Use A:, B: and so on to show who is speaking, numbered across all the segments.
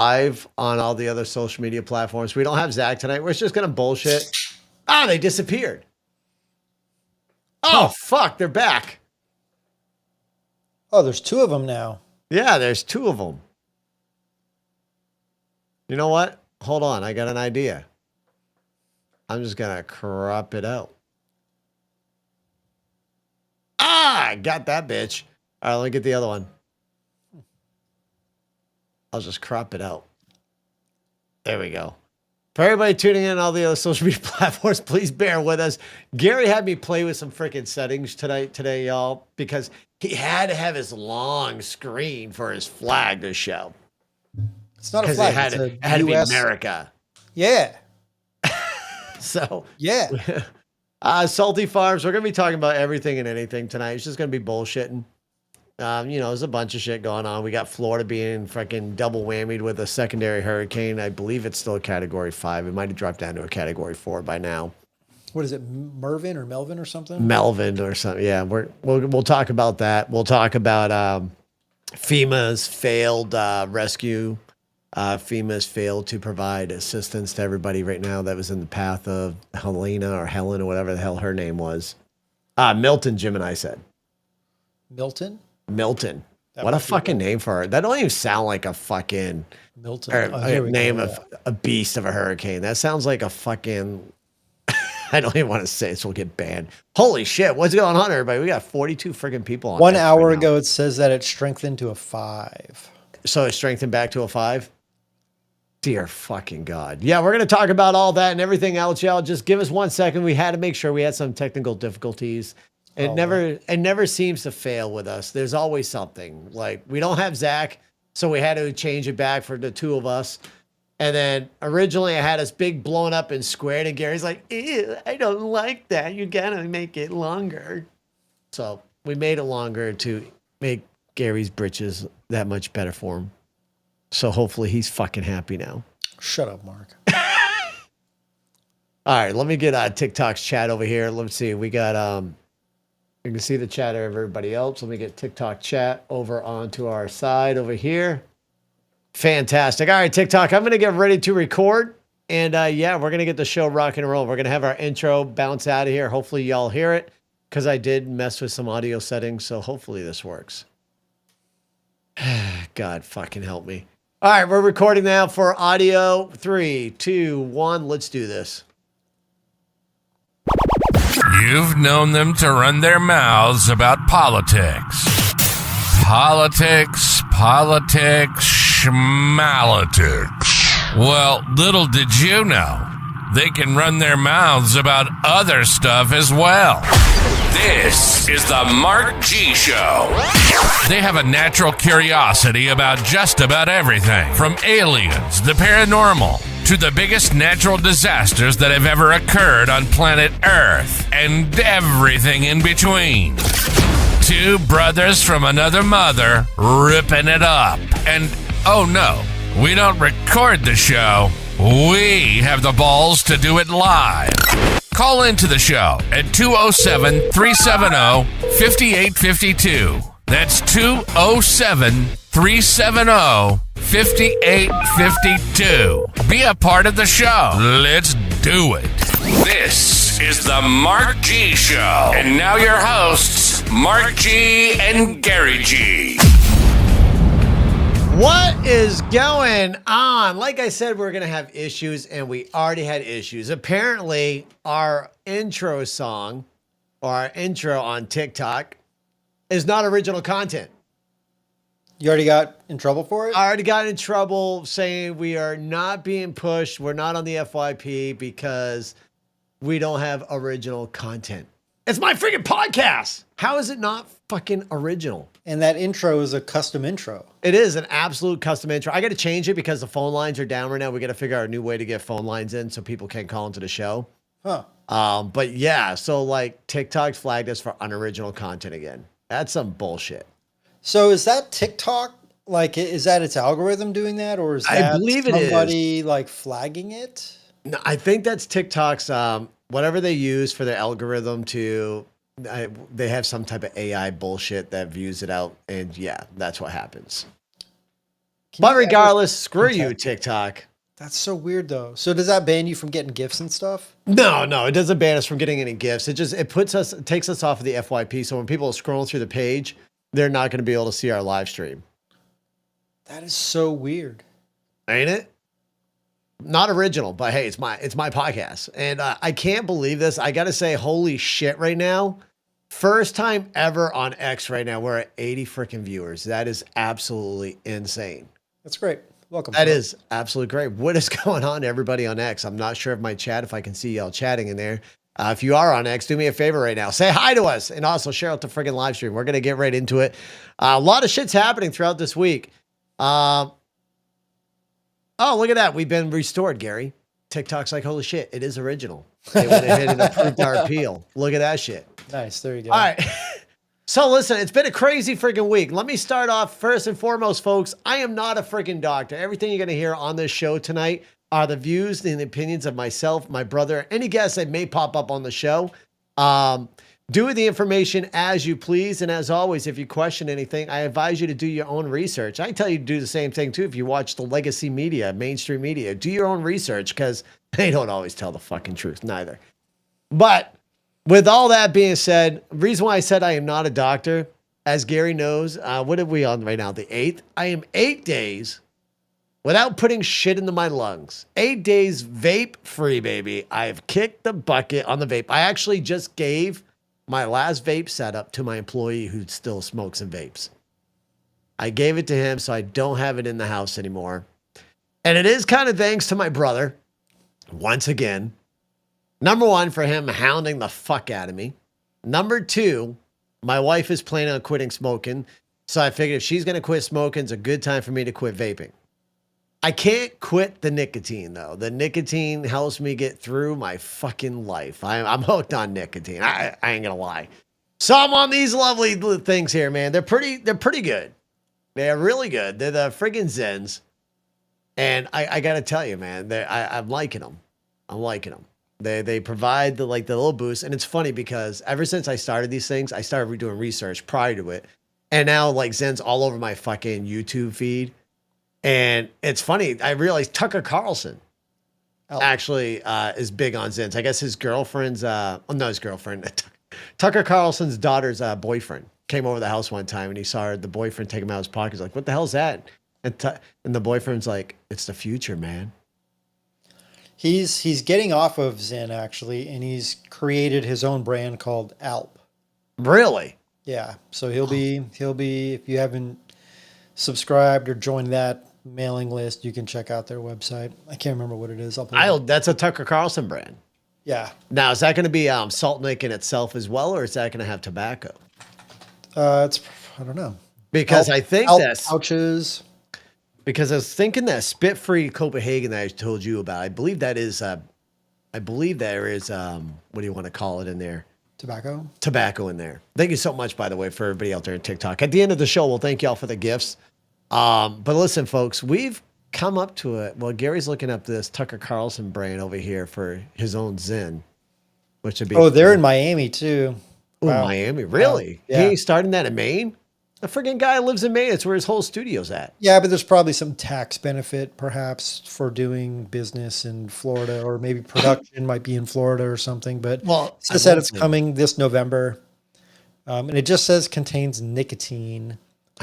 A: live on all the other social media platforms. We don't have Zach tonight. We're just going to bullshit. Ah, they disappeared. Oh, fuck. They're back.
B: Oh, there's two of them now.
A: Yeah, there's two of them. You know what? Hold on. I got an idea. I'm just going to crop it out. Ah, got that bitch. All right, let me get the other one. I'll just crop it out. There we go. For everybody tuning in on all the other social media platforms, please bear with us. Gary had me play with some freaking settings today, y'all, because he had to have his long screen for his flag to show.
B: It's not a flag.
A: It had to be America.
B: Yeah.
A: So
B: yeah.
A: Salty Farms, we're going to be talking about everything and anything tonight. It's just going to be bullshitting. There's a bunch of shit going on. We got Florida being freaking double whammied with a secondary hurricane. I believe it's still a category 5. It might have dropped down to a category 4 by now.
B: What is it, Mervin or Melvin or something?
A: Melvin or something. Yeah, we'll talk about that. We'll talk about FEMA's failed rescue. FEMA's failed to provide assistance to everybody right now that was in the path of Helena or Helen or whatever the hell her name was. Milton, Jim and I said.
B: Milton.
A: What a fucking name for her. That don't even sound like a fucking
B: Milton.
A: Name of a beast of a hurricane. That sounds like a fucking... I don't even want to say it, so we'll get banned. Holy shit. What's going on, everybody? We got 42 freaking people on
B: 1 hour ago, it says that it strengthened to a 5.
A: So it strengthened back to a 5? Dear fucking God. Yeah, we're going to talk about all that and everything else, y'all. Just give us 1 second. We had to make sure we had some technical difficulties. It never seems to fail with us. There's always something. Like, we don't have Zach, so we had to change it back for the two of us. And then originally I had us big blown up and squared, and Gary's like, ew, I don't like that. You gotta make it longer. So we made it longer to make Gary's britches that much better for him. So hopefully he's fucking happy now.
B: Shut up, Mark.
A: All right, let me get TikTok's chat over here. Let's see. We got you can see the chat of everybody else. Let me get TikTok chat over onto our side over here. Fantastic. All right, TikTok, I'm going to get ready to record. And we're going to get the show rock and roll. We're going to have our intro bounce out of here. Hopefully y'all hear it, because I did mess with some audio settings. So hopefully this works. God fucking help me. All right, we're recording now for audio. 3, 2, 1. Let's do this.
C: You've known them to run their mouths about politics. Politics, schmalitics. Well, little did you know, they can run their mouths about other stuff as well. This is the Mark G Show. They have a natural curiosity about just about everything, from aliens, the paranormal, to the biggest natural disasters that have ever occurred on planet Earth, and everything in between. Two brothers from another mother ripping it up. And oh no, we don't record the show. We have the balls to do it live. Call into the show at 207-370-5852. That's 207-370-5852. Be a part of the show. Let's do it. This is the Mark G Show. And now your hosts, Mark G and Gary G.
A: What is going on? Like I said, we're going to have issues, and we already had issues. Apparently, our intro song, or our intro on TikTok, is not original content.
B: You already got in trouble for it?
A: I already got in trouble saying we are not being pushed. We're not on the FYP because we don't have original content. It's my freaking podcast. How is it not fucking original?
B: And that intro is a custom intro.
A: It is an absolute custom intro. I got to change it because the phone lines are down right now. We got to figure out a new way to get phone lines in so people can call into the show.
B: Huh.
A: But yeah, so like TikTok's flagged us for unoriginal content again. That's some bullshit.
B: So is that TikTok? Like, is that its algorithm doing that? Or is that
A: I believe
B: somebody like flagging it?
A: No, I think that's TikTok's, whatever they use for their algorithm to... they have some type of AI bullshit that views it out, and yeah, that's what happens. But regardless, screw you, TikTok.
B: That's so weird though. So does that ban you from getting gifts and stuff?
A: No, it doesn't ban us from getting any gifts. It takes us off of the FYP. So when people are scrolling through the page, they're not going to be able to see our live stream.
B: That is so weird.
A: Ain't it? Not original, but hey, it's my podcast, and I can't believe this. I gotta say, holy shit! Right now, first time ever on X. Right now, we're at 80 freaking viewers. That is absolutely insane.
B: That's great. Welcome.
A: That is absolutely great. What is going on, everybody on X? I'm not sure if my chat, if I can see y'all chatting in there. If you are on X, do me a favor right now. Say hi to us, and also share out the freaking live stream. We're gonna get right into it. A lot of shit's happening throughout this week. Oh, look at that. We've been restored, Gary. TikTok's like, holy shit, it is original. They went ahead and approved our appeal. Look at that shit.
B: Nice. There you go.
A: All right. So listen, it's been a crazy freaking week. Let me start off first and foremost, folks. I am not a freaking doctor. Everything you're going to hear on this show tonight are the views and the opinions of myself, my brother, any guests that may pop up on the show. Do with the information as you please. And as always, if you question anything, I advise you to do your own research. I tell you to do the same thing too. If you watch the legacy media, mainstream media, do your own research because they don't always tell the fucking truth neither. But with all that being said, the reason why I said I am not a doctor, as Gary knows, what are we on right now? The 8th? I am 8 days without putting shit into my lungs. 8 days vape free, baby. I have kicked the bucket on the vape. I actually just gave my last vape setup to my employee who still smokes and vapes. I gave it to him so I don't have it in the house anymore. And it is kind of thanks to my brother, once again. Number one, for him hounding the fuck out of me. Number two, my wife is planning on quitting smoking. So I figured if she's going to quit smoking, it's a good time for me to quit vaping. I can't quit the nicotine, though. The nicotine helps me get through my fucking life. I'm hooked on nicotine. I ain't gonna lie. So I'm on these lovely things here, man. They're pretty good. They're really good. They're the friggin' Zens. And I gotta tell you, man, I'm liking them. I'm liking them. They provide the little boost. And it's funny because ever since I started these things, I started doing research prior to it. And now like Zen's all over my fucking YouTube feed. And it's funny, I realized Tucker Carlson actually is big on Zens. I guess his girlfriend's, his girlfriend, Tucker Carlson's daughter's boyfriend came over the house one time and he saw the boyfriend take him out of his pocket. He's like, what the hell's that? And the boyfriend's like, it's the future, man.
B: He's getting off of Zen actually, and he's created his own brand called Alp.
A: Really?
B: Yeah. So he'll be if you haven't subscribed or joined that mailing list, you can check out their website. I can't remember what it is.
A: That's a Tucker Carlson brand.
B: Yeah.
A: Now, is that going to be Salt Nick in itself as well, or is that going to have tobacco?
B: I don't know.
A: Because I think that's
B: pouches.
A: Because I was thinking that Spit Free Copenhagen that I told you about, I believe there is what do you want to call it in there? Tobacco in there. Thank you so much, by the way, for everybody out there on TikTok. At the end of the show, we'll thank y'all for the gifts. But listen, folks, we've come up to it. Well, Gary's looking up this Tucker Carlson brand over here for his own Zen, which would be.
B: Oh, they're in Miami too.
A: Oh, wow. Miami, really?
B: Wow. Yeah.
A: He starting that in Maine? The friggin' guy lives in Maine. That's where his whole studio's at.
B: Yeah, but there's probably some tax benefit, perhaps, for doing business in Florida, or maybe production might be in Florida or something. But it says that it's coming this November, and it just says contains nicotine.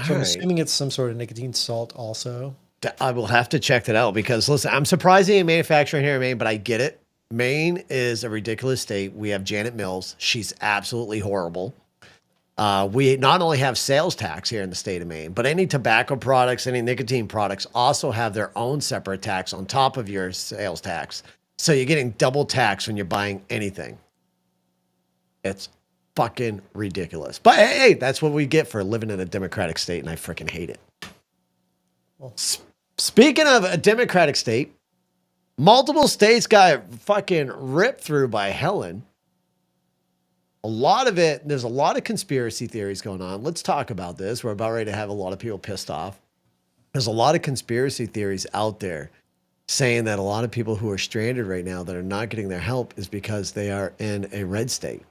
B: So I'm assuming it's some sort of nicotine salt also.
A: I will have to check that out because, listen, I'm surprised they ain't manufacturing here in Maine, but I get it. Maine is a ridiculous state. We have Janet Mills. She's absolutely horrible. We not only have sales tax here in the state of Maine, but any tobacco products, any nicotine products also have their own separate tax on top of your sales tax. So you're getting double tax when you're buying anything. It's fucking ridiculous. But hey, that's what we get for living in a democratic state, and I freaking hate it. Well, speaking of a democratic state, multiple states got fucking ripped through by Helen. A lot of it, there's a lot of conspiracy theories going on. Let's talk about this. We're about ready to have a lot of people pissed off. There's a lot of conspiracy theories out there saying that a lot of people who are stranded right now that are not getting their help is because they are in a red state.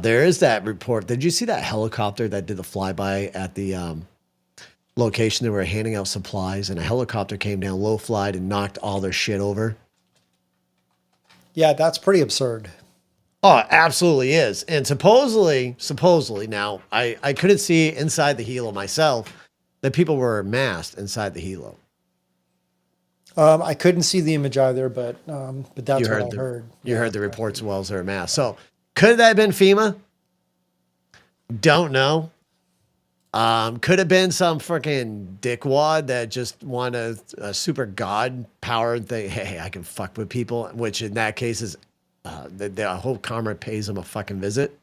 A: There is that report. Did you see that helicopter that did the flyby at the location. They were handing out supplies, and a helicopter came down, low flight, and knocked all their shit over.
B: Yeah, that's pretty absurd.
A: Oh, it absolutely is. And supposedly, now, I couldn't see inside the helo myself that people were masked inside the helo.
B: I couldn't see the image either, but that's what I heard.
A: You heard the reports as well as they're masked. So could that have been FEMA? Don't know. Could have been some freaking dickwad that just wanted a super god power thing. Hey, I can fuck with people, which in that case is the whole karma pays them a fucking visit.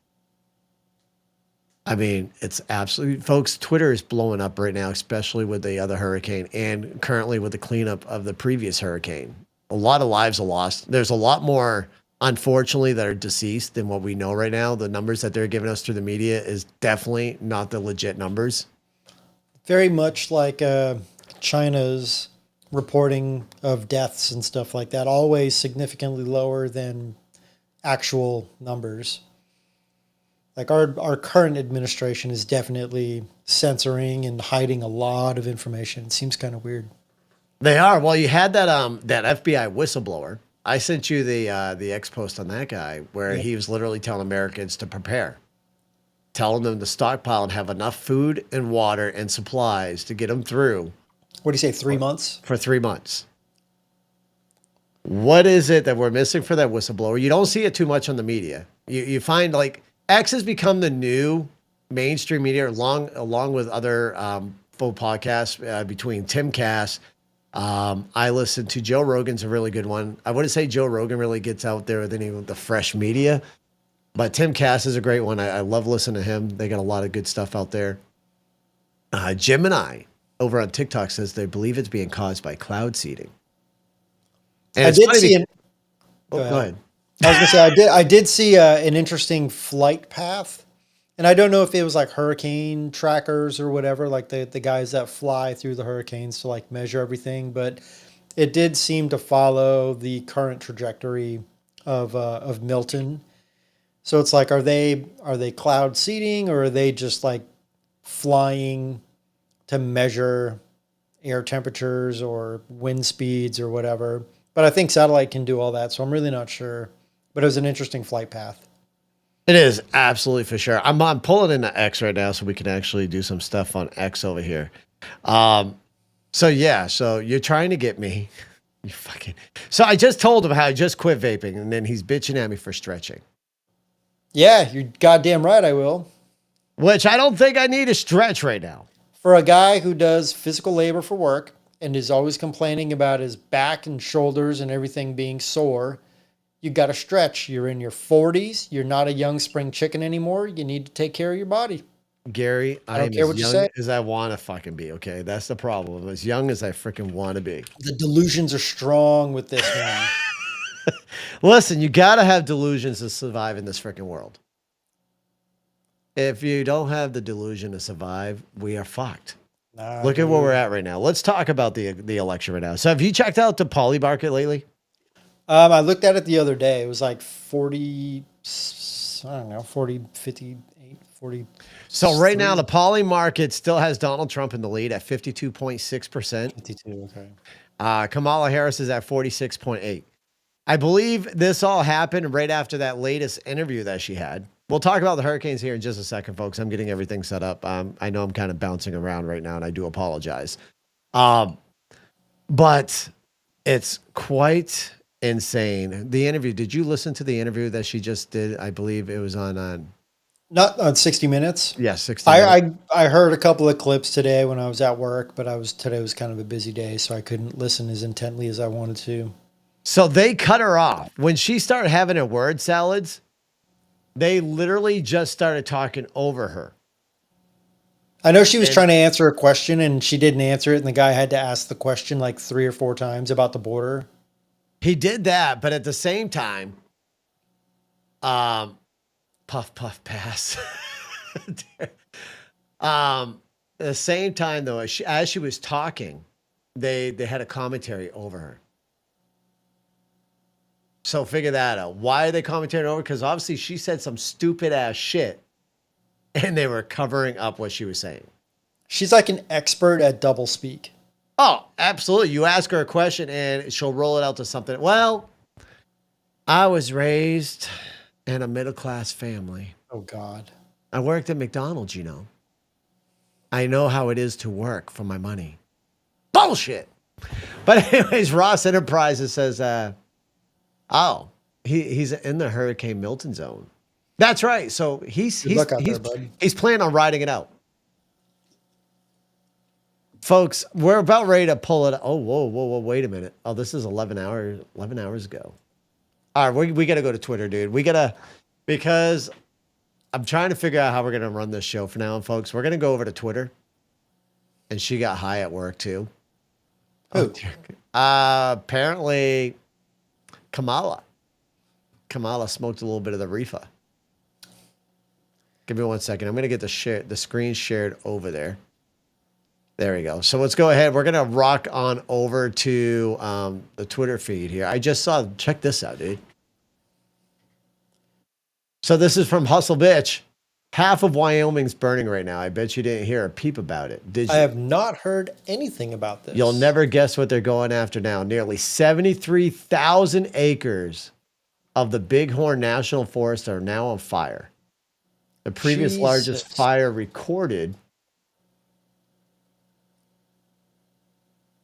A: I mean, it's absolutely, folks, Twitter is blowing up right now, especially with the other hurricane and currently with the cleanup of the previous hurricane. A lot of lives are lost. There's a lot more, unfortunately, that are deceased than what we know right now. The numbers that they're giving us through the media is definitely not the legit numbers.
B: Very much like China's reporting of deaths and stuff like that, always significantly lower than actual numbers. Like our current administration is definitely censoring and hiding a lot of information. It seems kind of weird.
A: They are. Well, you had that that FBI whistleblower. I sent you the X post on that guy where he was literally telling Americans to prepare, telling them to stockpile and have enough food and water and supplies to get them through.
B: What do you say, 3 months?
A: For 3 months. What is it that we're missing for that whistleblower? You don't see it too much on the media. You find like X has become the new mainstream media along with other full podcasts between Tim Cass. I listen to Joe Rogan's a really good one. I wouldn't say Joe Rogan really gets out there with any of the fresh media, but Tim Cass is a great one. I love listening to him. They got a lot of good stuff out there. Gemini over on TikTok says they believe it's being caused by cloud seeding. And
B: I did see
A: go ahead.
B: I was gonna say I did see an interesting flight path, and I don't know if it was like hurricane trackers or whatever, like the guys that fly through the hurricanes to like measure everything, but it did seem to follow the current trajectory of Milton. So it's like, are they cloud seeding, or are they just like flying to measure air temperatures or wind speeds or whatever? But I think satellite can do all that, so I'm really not sure. But it was an interesting flight path.
A: It is absolutely for sure. I'm pulling into X right now so we can actually do some stuff on X over here. So you're trying to get me. You fucking. So I just told him how I just quit vaping, and then he's bitching at me for stretching.
B: Yeah, you're goddamn right I will.
A: Which I don't think I need to stretch right now.
B: For a guy who does physical labor for work and is always complaining about his back and shoulders and everything being sore, you got to stretch. You're in your 40s. You're not a young spring chicken anymore. You need to take care of your body.
A: Gary,
B: I don't
A: I'm
B: care
A: as
B: what you
A: young
B: say.
A: as I want to fucking be, okay? That's the problem. I'm as young as I freaking want to be.
B: The delusions are strong with this one.
A: Listen, you got to have delusions to survive in this freaking world. If you don't have the delusion to survive, we are fucked. Look at where we're at right now. Let's talk about the election right now. So have you checked out the Poly market lately?
B: I looked at it the other day. It was like 40, I don't know, 40, 58, 40.
A: So right now, the Poly market still has Donald Trump in the lead at 52.6%.
B: 52, okay.
A: Kamala Harris is at 46.8%. I believe this all happened right after that latest interview that she had. We'll talk about the hurricanes here in just a second, folks. I'm getting everything set up. I know I'm kind of bouncing around right now, and I do apologize. But it's quite insane. The interview, did you listen to the interview that she just did? I believe it was on
B: Not on 60 Minutes.
A: Yeah, 60 Minutes.
B: I heard a couple of clips today when I was at work, but today was kind of a busy day, so I couldn't listen as intently as I wanted to.
A: So they cut her off. When she started having her word salads, they literally just started talking over her.
B: I know she was trying to answer a question and she didn't answer it, and the guy had to ask the question like 3 or 4 times about the border.
A: He did that, but at the same time, puff, puff, pass. At the same time, though, as she was talking, they had a commentary over her. So figure that out. Why are they commentating over? Because obviously she said some stupid ass shit, and they were covering up what she was saying.
B: She's like an expert at doublespeak.
A: Oh, absolutely. You ask her a question and she'll roll it out to something. Well, I was raised in a middle-class family.
B: Oh, God.
A: I worked at McDonald's, you know. I know how it is to work for my money. Bullshit. But anyways, Ross Enterprises says, he's in the Hurricane Milton zone. That's right. So he's planning on riding it out. Folks, we're about ready to pull it. Oh, whoa, wait a minute. Oh, this is 11 hours ago. All right, we got to go to Twitter, dude. Because I'm trying to figure out how we're going to run this show for now. And folks, we're going to go over to Twitter. And she got high at work too.
B: Who?
A: Apparently Kamala smoked a little bit of the reefer. Give me 1 second. I'm going to get the screen shared over there. There we go. So let's go ahead. We're going to rock on over to the Twitter feed here. I just saw, check this out, dude. So this is from Hustle Bitch. Half of Wyoming's burning right now. I bet you didn't hear a peep about it. Did you?
B: I have not heard anything about this.
A: You'll never guess what they're going after now. Nearly 73,000 acres of the Bighorn National Forest are now on fire. The previous largest fire recorded.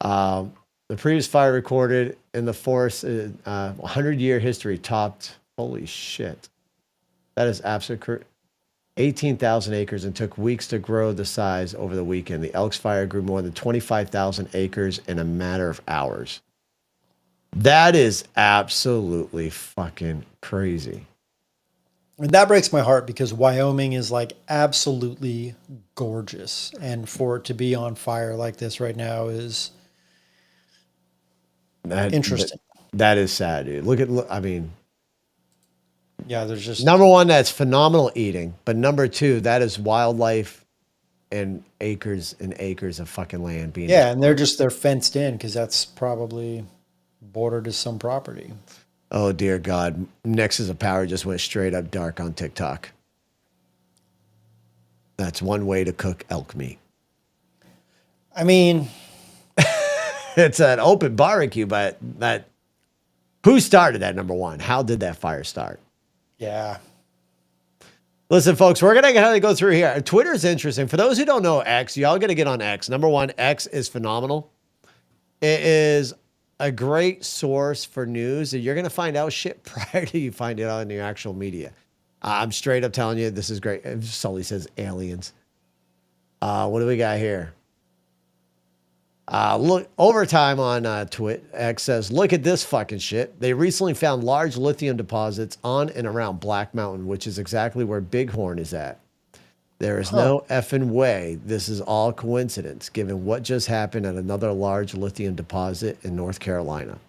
A: The previous fire recorded in the forest, 100-year history topped. Holy shit. That is absolutely 18,000 acres and took weeks to grow the size over the weekend. The Elks fire grew more than 25,000 acres in a matter of hours. That is absolutely fucking crazy.
B: And that breaks my heart because Wyoming is like absolutely gorgeous. And for it to be on fire like this right now is interesting.
A: That is sad, dude. I mean,
B: yeah, there's just
A: number one, that's phenomenal eating. But number two, that is wildlife and acres of fucking land being.
B: Yeah, and they're fenced in because that's probably bordered to some property.
A: Oh dear God. Nexus of Power just went straight up dark on TikTok. That's one way to cook elk meat.
B: I mean,
A: it's an open barbecue, but who started that, number one? How did that fire start?
B: Yeah.
A: Listen, folks, we're going to go through here. Twitter is interesting. For those who don't know X, y'all got to get on X. Number one, X is phenomenal. It is a great source for news. You're going to find out shit prior to you find it out in your actual media. I'm straight up telling you, this is great. Sully says aliens. What do we got here? Look, Overtime on X says, look at this fucking shit. They recently found large lithium deposits on and around Black Mountain, which is exactly where Bighorn is at. There is no effing way this is all coincidence, given what just happened at another large lithium deposit in North Carolina.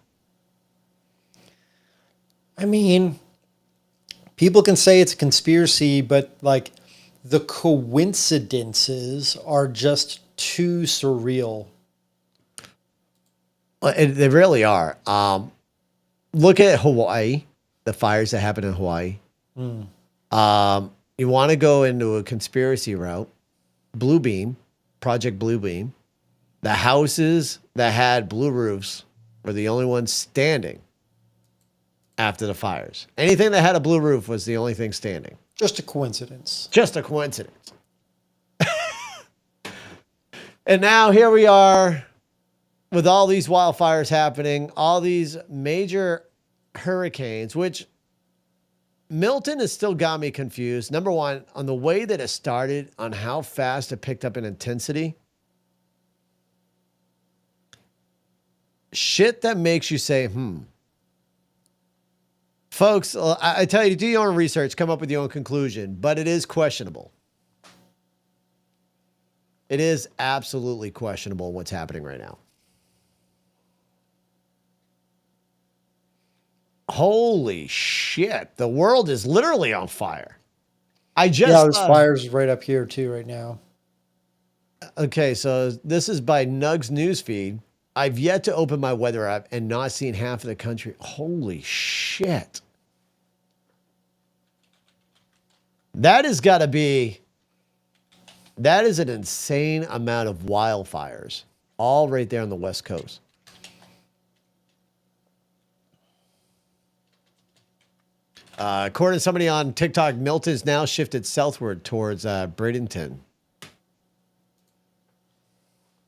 B: I mean, people can say it's a conspiracy, but like the coincidences are just too surreal.
A: Well, they really are. Look at Hawaii, the fires that happened in Hawaii. You want to go into a conspiracy route, Bluebeam, Project Bluebeam. The houses that had blue roofs were the only ones standing after the fires. Anything that had a blue roof was the only thing standing.
B: Just a coincidence.
A: Just a coincidence. And now here we are with all these wildfires happening, all these major hurricanes, which Milton has still got me confused. Number one, on the way that it started, on how fast it picked up in intensity. Shit that makes you say, Folks, I tell you, do your own research, come up with your own conclusion, but it is questionable. It is absolutely questionable what's happening right now. Holy shit. The world is literally on fire.
B: There's fires right up here too right now.
A: Okay, so this is by Nugs Newsfeed. I've yet to open my weather app and not seen half of the country. Holy shit. That has got to be That is an insane amount of wildfires, all right there on the West Coast. According to somebody on TikTok, Milton's now shifted southward towards Bradenton.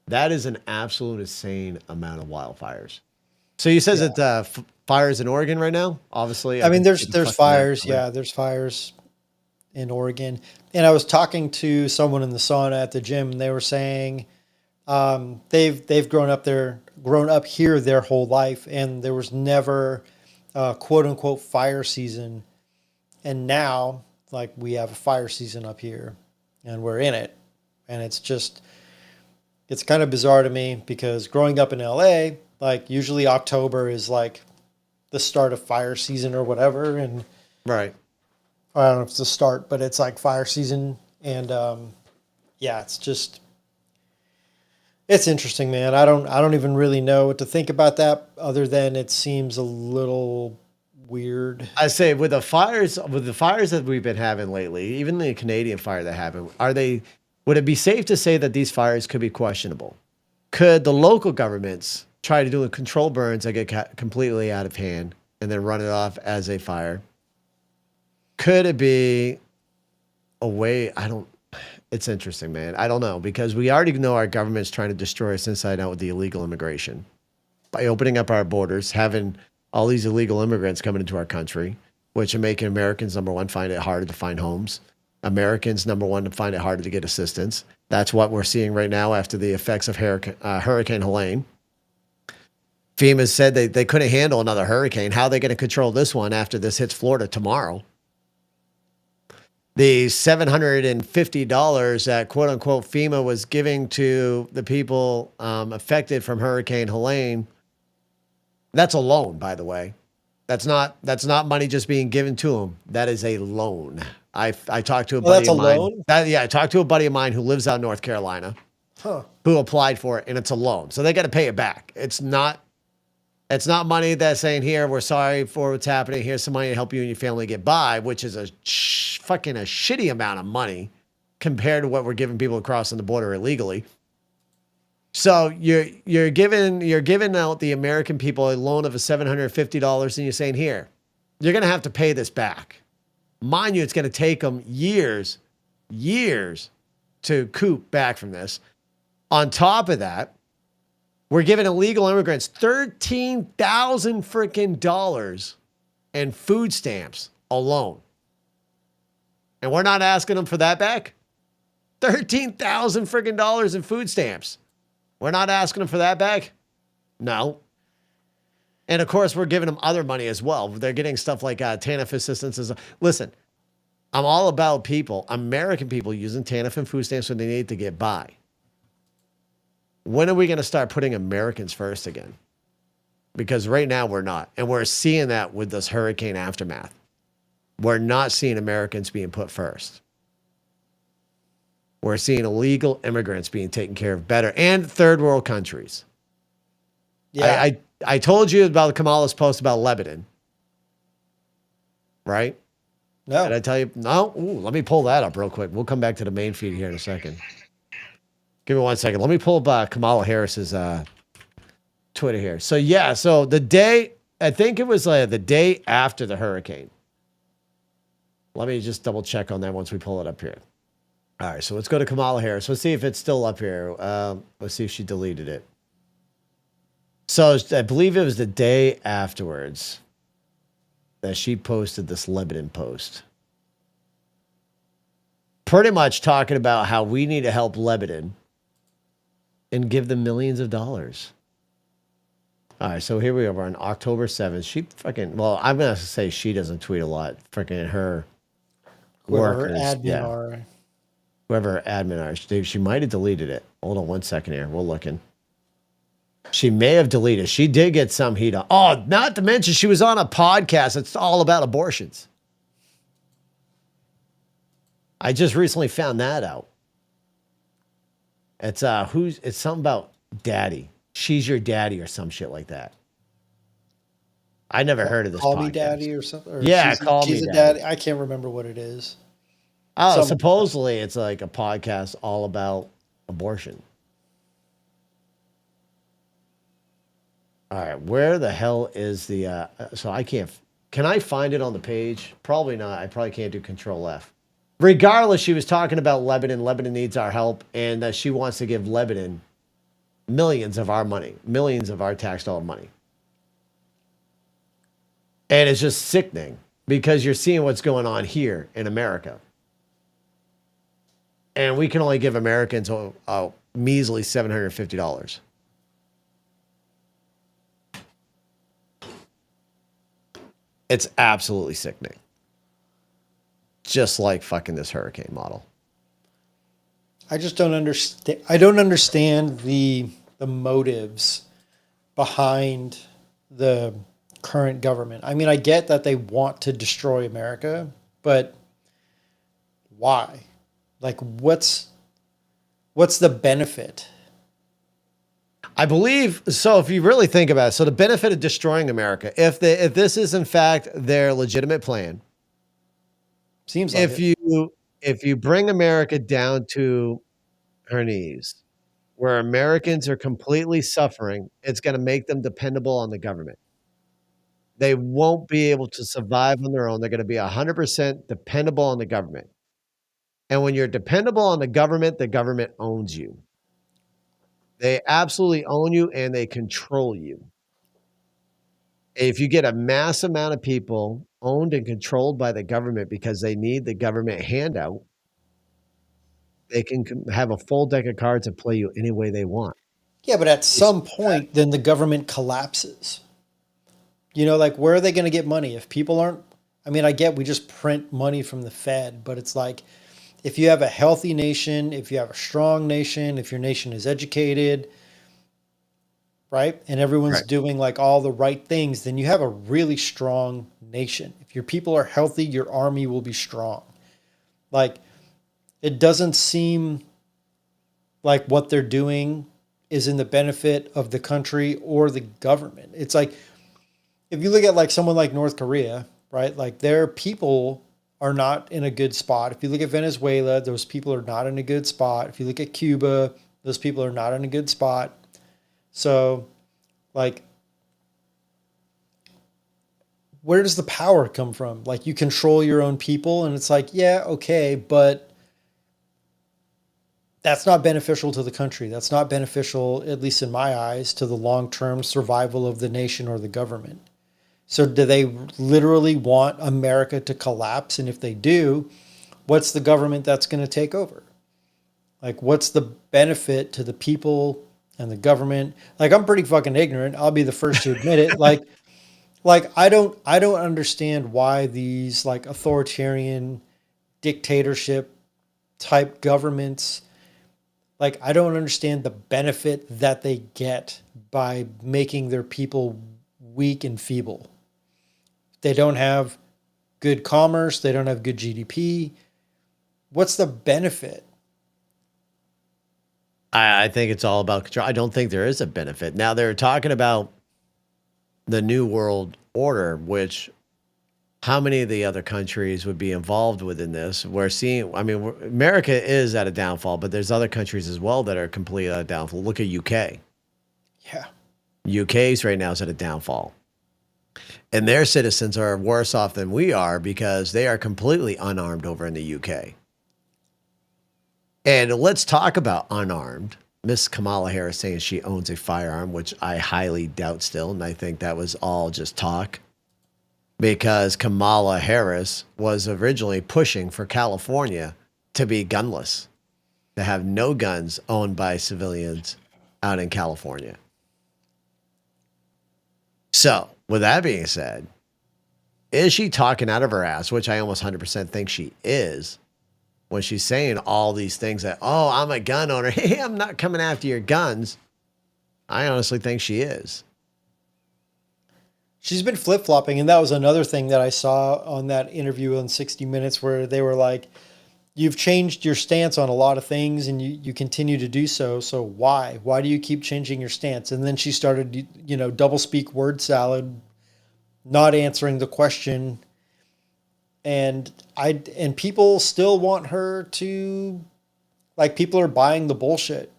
A: That is an absolute insane amount of wildfires. So you says that fires in Oregon right now? Obviously,
B: I mean, there's fires. Yeah, there's fires in Oregon. And I was talking to someone in the sauna at the gym, and they were saying they've grown up here their whole life, and there was never quote unquote fire season. And now, like, we have a fire season up here, and we're in it, and it's kind of bizarre to me because growing up in LA, like, usually October is like the start of fire season or whatever. And
A: right.
B: I don't know if it's the start, but it's like fire season. And it's interesting, man. I don't even really know what to think about that other than it seems a little weird.
A: I say with the fires that we've been having lately, even the Canadian fire that happened, would it be safe to say that these fires could be questionable? Could the local governments try to do control burns that get completely out of hand and then run it off as a fire? Could it be a way? It's interesting, man. I don't know, because we already know our government's trying to destroy us inside out with the illegal immigration. By opening up our borders, having all these illegal immigrants coming into our country, which are making Americans, number one, find it harder to find homes. Americans, number one, to find it harder to get assistance. That's what we're seeing right now after the effects of Hurricane Helene. FEMA said they couldn't handle another hurricane. How are they going to control this one after this hits Florida tomorrow? The $750 that quote unquote FEMA was giving to the people affected from Hurricane Helene, that's a loan, by the way. That's not money just being given to them. That is a loan. I talked to a buddy of mine.
B: Loan?
A: I talked to a buddy of mine who lives out in North Carolina, who applied for it, and it's a loan. So they got to pay it back. It's not money that's saying, here, we're sorry for what's happening. Here's some money to help you and your family get by, which is a shitty amount of money compared to what we're giving people crossing the border illegally. So you're giving out the American people a loan of $750, and you're saying, here, you're going to have to pay this back. Mind you, it's going to take them years to coop back from this. On top of that, we're giving illegal immigrants $13,000 freaking dollars in food stamps alone. And we're not asking them for that back? $13,000 freaking dollars in food stamps. We're not asking them for that back? No. And of course, we're giving them other money as well. They're getting stuff like TANF assistance. Listen, I'm all about people, American people, using TANF and food stamps when they need to get by. When are we going to start putting Americans first again? Because right now we're not. And we're seeing that with this hurricane aftermath. We're not seeing Americans being put first. We're seeing illegal immigrants being taken care of better, and third world countries. Yeah. I told you about Kamala's post about Lebanon. Right?
B: No.
A: Did I tell you? No? Ooh, let me pull that up real quick. We'll come back to the main feed here in a second. Give me 1 second. Let me pull up Kamala Harris's Twitter here. So the day, I think it was the day after the hurricane. Let me just double check on that once we pull it up here. All right, so let's go to Kamala Harris. Let's see if it's still up here. Let's see if she deleted it. So I believe it was the day afterwards that she posted this Lebanon post. Pretty much talking about how we need to help Lebanon and give them millions of dollars. All right, so here we are on October 7th. I'm going to say she doesn't tweet a lot. Freaking her workers. Whoever her admin are. She might have deleted it. Hold on 1 second here. We're looking. She may have deleted. She did get some heat on. Oh, not to mention she was on a podcast. It's all about abortions. I just recently found that out. It's it's something about daddy. She's your daddy or some shit like that. I never heard of this.
B: Call
A: podcast.
B: Me Daddy or something. Or
A: yeah, Call Me
B: Daddy. I can't remember what it is.
A: Oh,
B: Some
A: supposedly it's like a podcast all about abortion. All right, where the hell is the? So I can't. Can I find it on the page? Probably not. I probably can't do Control F. Regardless, she was talking about Lebanon. Lebanon needs our help, and she wants to give Lebanon millions of our money, millions of our tax dollar money. And it's just sickening because you're seeing what's going on here in America. And we can only give Americans a measly $750. It's absolutely sickening. Just like fucking this hurricane model.
B: I just don't understand. I don't understand the motives behind the current government. I mean, I get that they want to destroy America, but why? Like, what's the benefit?
A: I believe so. If you really think about it, so the benefit of destroying America, if this is in fact their legitimate plan,
B: Seems like
A: if you bring America down to her knees, where Americans are completely suffering, it's going to make them dependable on the government. They won't be able to survive on their own. They're going to be 100% dependable on the government. And when you're dependable on the government owns you. They absolutely own you and they control you. If you get a mass amount of people owned and controlled by the government because they need the government handout, they can have a full deck of cards and play you any way they want.
B: Yeah, but at some point, then the government collapses. You know, like, where are they going to get money if people aren't? I mean, I get we just print money from the Fed, but it's like, if you have a healthy nation, if you have a strong nation, if your nation is educated, right, and everyone's
A: Right.
B: doing like all the right things, then you have a really strong nation. If your people are healthy, your army will be strong. Like, it doesn't seem like what they're doing is in the benefit of the country or the government. It's like, if you look at like someone like North Korea, right? Like, their people are not in a good spot. If you look at Venezuela, those people are not in a good spot. If you look at Cuba, those people are not in a good spot. So, like, where does the power come from? Like, you control your own people, and it's like, yeah, okay, but that's not beneficial to the country. That's not beneficial, at least in my eyes, to the long-term survival of the nation or the government. So do they literally want America to collapse? And if they do, what's the government that's going to take over? Like, what's the benefit to the people and the government? Like, I'm pretty fucking ignorant. I'll be the first to admit it. Like I don't understand why these like authoritarian dictatorship type governments, like, I don't understand the benefit that they get by making their people weak and feeble. They don't have good commerce. They don't have good GDP. What's the benefit?
A: I think it's all about control. I don't think there is a benefit. Now they're talking about the New World Order, which how many of the other countries would be involved within this? We're seeing, I mean, America is at a downfall, but there's other countries as well that are completely at a downfall. Look at UK.
B: Yeah.
A: UK's right now is at a downfall. And their citizens are worse off than we are because they are completely unarmed over in the UK. And let's talk about unarmed. Miss Kamala Harris saying she owns a firearm, which I highly doubt still. And I think that was all just talk because Kamala Harris was originally pushing for California to be gunless, to have no guns owned by civilians out in California. So, with that being said, is she talking out of her ass, which I almost 100% think she is, when she's saying all these things that, oh, I'm a gun owner. Hey, I'm not coming after your guns. I honestly think she is.
B: She's been flip-flopping, and that was another thing that I saw on that interview on 60 Minutes where they were like, you've changed your stance on a lot of things and you continue to do so. So why? Why do you keep changing your stance? And then she started, you know, double speak word salad, not answering the question. And people still want her to, like, people are buying the bullshit.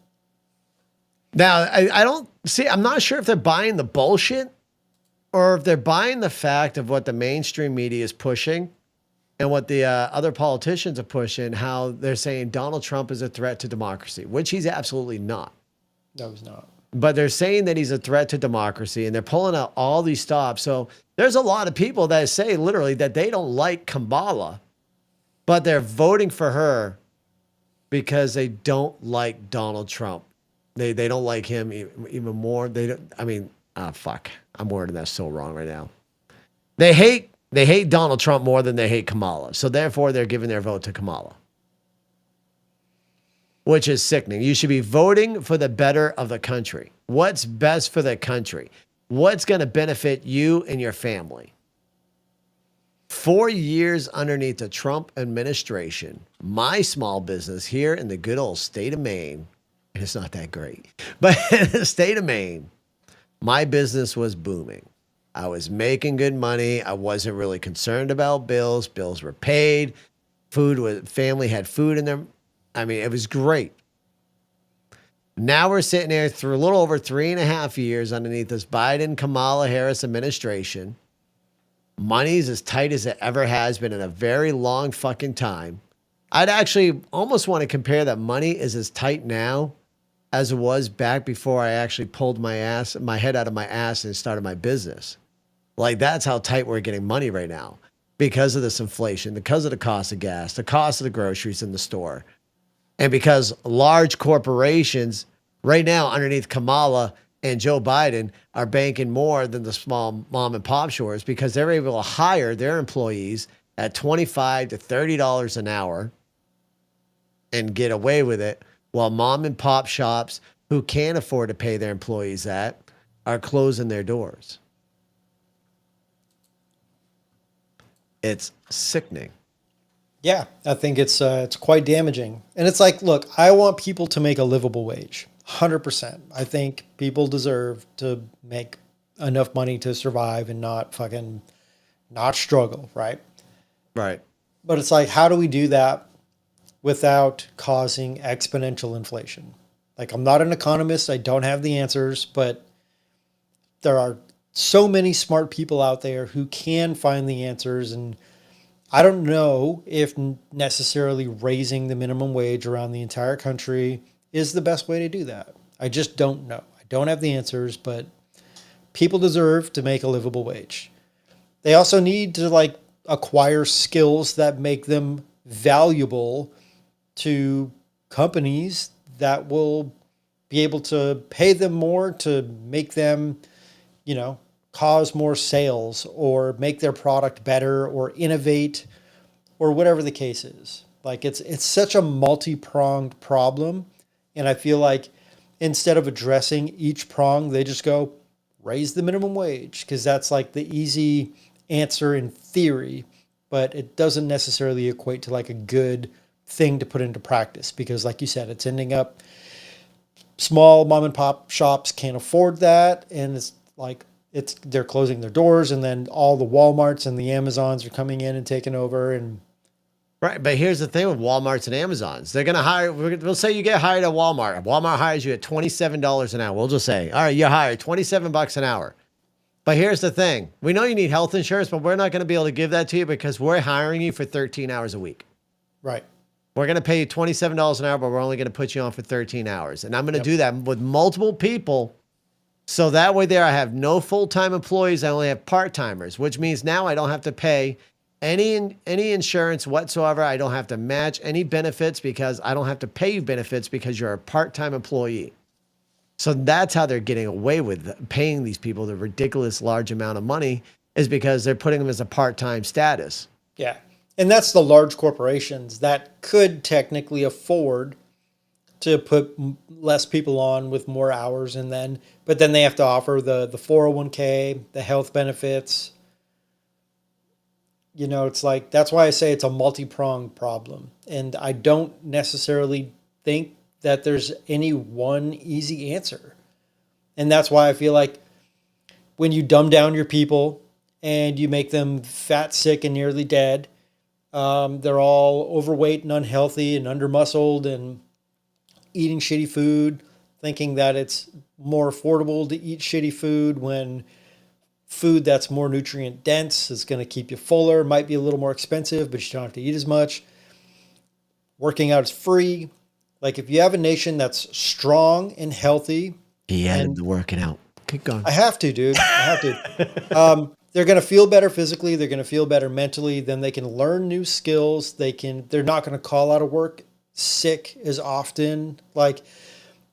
A: Now, I don't see, I'm not sure if they're buying the bullshit or if they're buying the fact of what the mainstream media is pushing and what the other politicians are pushing, how they're saying Donald Trump is a threat to democracy, which he's absolutely not.
B: No, he's not.
A: But they're saying that he's a threat to democracy, and they're pulling out all these stops. So there's a lot of people that say literally that they don't like Kamala, but they're voting for her because they don't like Donald Trump. They don't like him even more. They don't. I mean, fuck. I'm wording that so wrong right now. They hate Donald Trump more than they hate Kamala. So therefore, they're giving their vote to Kamala, which is sickening. You should be voting for the better of the country. What's best for the country? What's going to benefit you and your family? 4 years underneath the Trump administration, my small business here in the good old state of Maine, and it's not that great, but in the state of Maine, my business was booming. I was making good money. I wasn't really concerned about bills. Bills were paid. Family had food in them. I mean, it was great. Now we're sitting there through a little over 3.5 years underneath this Biden-Kamala Harris administration. Money's as tight as it ever has been in a very long fucking time. I'd actually almost want to compare that money is as tight now as it was back before I actually pulled my head out of my ass and started my business. Like, that's how tight we're getting money right now because of this inflation, because of the cost of gas, the cost of the groceries in the store. And because large corporations right now underneath Kamala and Joe Biden are banking more than the small mom and pop stores because they're able to hire their employees at $25 to $30 an hour and get away with it, while mom and pop shops who can't afford to pay their employees that are closing their doors. It's sickening.
B: Yeah, I think it's quite damaging. And it's like, look, I want people to make a livable wage, 100%. I think people deserve to make enough money to survive and not struggle, right?
A: Right.
B: But it's like, how do we do that without causing exponential inflation? Like, I'm not an economist. I don't have the answers, but there are so many smart people out there who can find the answers. And I don't know if necessarily raising the minimum wage around the entire country is the best way to do that. I just don't know. I don't have the answers, but people deserve to make a livable wage. They also need to acquire skills that make them valuable to companies that will be able to pay them more to make them, cause more sales or make their product better or innovate or whatever the case is. Like, it's such a multi-pronged problem. And I feel like instead of addressing each prong, they just go raise the minimum wage, because that's like the easy answer in theory, but it doesn't necessarily equate to like a good thing to put into practice, because like you said, it's ending up small mom and pop shops can't afford that. And it's like, they're closing their doors, and then all the Walmarts and the Amazons are coming in and taking over. And
A: right. But here's the thing with Walmarts and Amazons. They're going to hire, we'll say you get hired at Walmart. Walmart hires you at $27 an hour. We'll just say, all right, you're hired $27 an hour. But here's the thing. We know you need health insurance, but we're not going to be able to give that to you because we're hiring you for 13 hours a week.
B: right.
A: We're going to pay you $27 an hour, but we're only going to put you on for 13 hours. And I'm going to do that with multiple people. So that way there, I have no full-time employees. I only have part-timers, which means now I don't have to pay any insurance whatsoever. I don't have to match any benefits because I don't have to pay you benefits because you're a part-time employee. So that's how they're getting away with paying these people the ridiculous large amount of money, is because they're putting them as a part-time status.
B: Yeah. And that's the large corporations that could technically afford to put less people on with more hours, but then they have to offer the 401k, the health benefits. It's like, that's why I say it's a multi-pronged problem. And I don't necessarily think that there's any one easy answer. And that's why I feel like when you dumb down your people and you make them fat, sick, and nearly dead, They're all overweight and unhealthy and undermuscled and eating shitty food, thinking that it's more affordable to eat shitty food when food that's more nutrient dense is going to keep you fuller, might be a little more expensive, but you don't have to eat as much. Working out is free. Like if you have a nation that's strong and healthy,
A: He added the working out. Keep going.
B: I have to, dude. I have to. They're going to feel better physically. They're going to feel better mentally. Then they can learn new skills. They're not going to call out of work sick as often. Like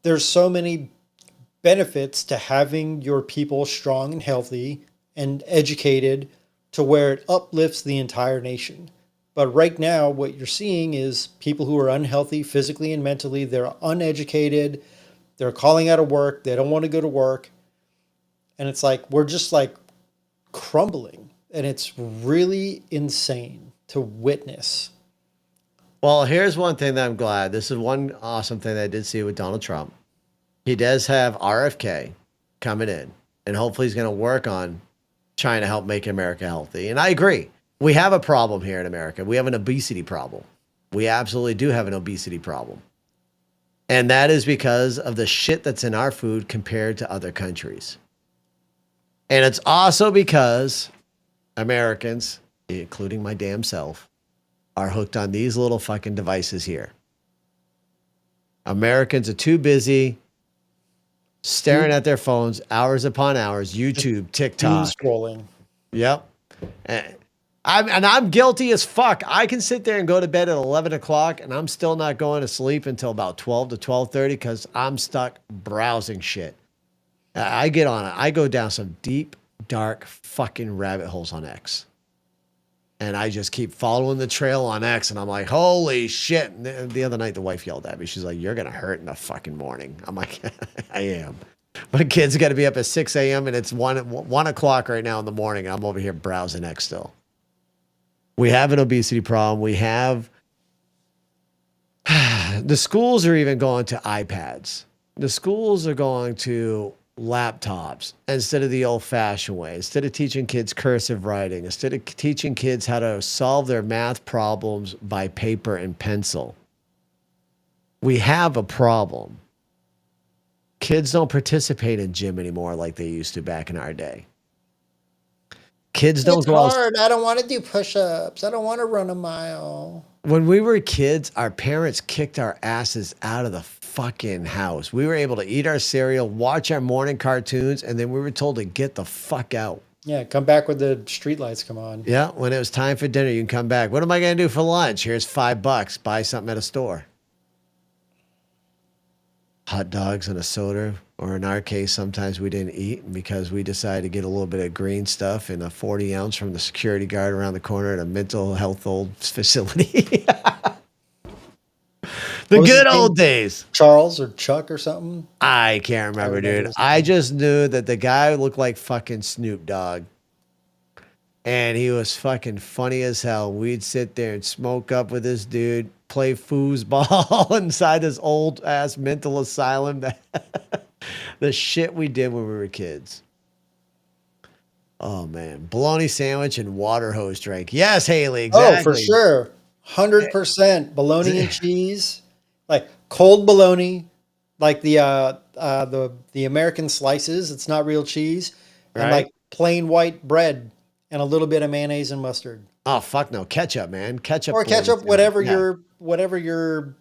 B: there's so many benefits to having your people strong and healthy and educated to where it uplifts the entire nation. But right now, what you're seeing is people who are unhealthy physically and mentally. They're uneducated. They're calling out of work. They don't want to go to work. And it's like, we're just like crumbling. And it's really insane to witness.
A: Well, here's one thing that I'm glad. This is one awesome thing that I did see with Donald Trump. He does have RFK coming in, and hopefully he's going to work on trying to help make America healthy. And I agree. We have a problem here in America. We have an obesity problem. We absolutely do have an obesity problem. And that is because of the shit that's in our food compared to other countries. And it's also because Americans, including my damn self, are hooked on these little fucking devices here. Americans are too busy staring at their phones hours upon hours, YouTube, TikTok.
B: Scrolling.
A: Yep. And I'm guilty as fuck. I can sit there and go to bed at 11 o'clock and I'm still not going to sleep until about 12 to 12:30 because I'm stuck browsing shit. I get on it. I go down some deep, dark fucking rabbit holes on X. And I just keep following the trail on X. And I'm like, holy shit. And the other night, the wife yelled at me. She's like, you're going to hurt in the fucking morning. I'm like, I am. My kids got to be up at 6 a.m. and it's 1 o'clock right now in the morning. I'm over here browsing X still. We have an obesity problem. We have the schools are even going to iPads. The schools are going to laptops instead of the old-fashioned way. Instead of teaching kids cursive writing, instead of teaching kids how to solve their math problems by paper and pencil. We have a problem. Kids don't participate in gym anymore like they used to back in our day. Kids don't go out.
B: I don't want to do push-ups. I don't want to run a mile.
A: When we were kids, our parents kicked our asses out of the fucking house. We were able to eat our cereal, watch our morning cartoons, and then we were told to get the fuck out.
B: Yeah, come back when the street lights come on.
A: Yeah, when it was time for dinner, you can come back. What am I going to do for lunch? Here's $5. Buy something at a store. Hot dogs and a soda, or in our case, sometimes we didn't eat because we decided to get a little bit of green stuff in a 40 ounce from the security guard around the corner at a mental health old facility. The good old days.
B: Charles or Chuck or something?
A: I can't remember, dude. I just knew that the guy looked like fucking Snoop Dogg. And he was fucking funny as hell. We'd sit there and smoke up with this dude, play foosball inside this old ass mental asylum. The shit we did when we were kids. Oh man. Bologna sandwich and water hose drink. Yes, Haley. Exactly.
B: Oh, for sure. 100% bologna and cheese. Like cold bologna, like the American slices. It's not real cheese. And
A: Right.
B: like plain white bread and a little bit of mayonnaise and mustard.
A: Oh fuck no, ketchup, man. Ketchup
B: Or
A: bologna
B: ketchup,
A: sandwich.
B: whatever your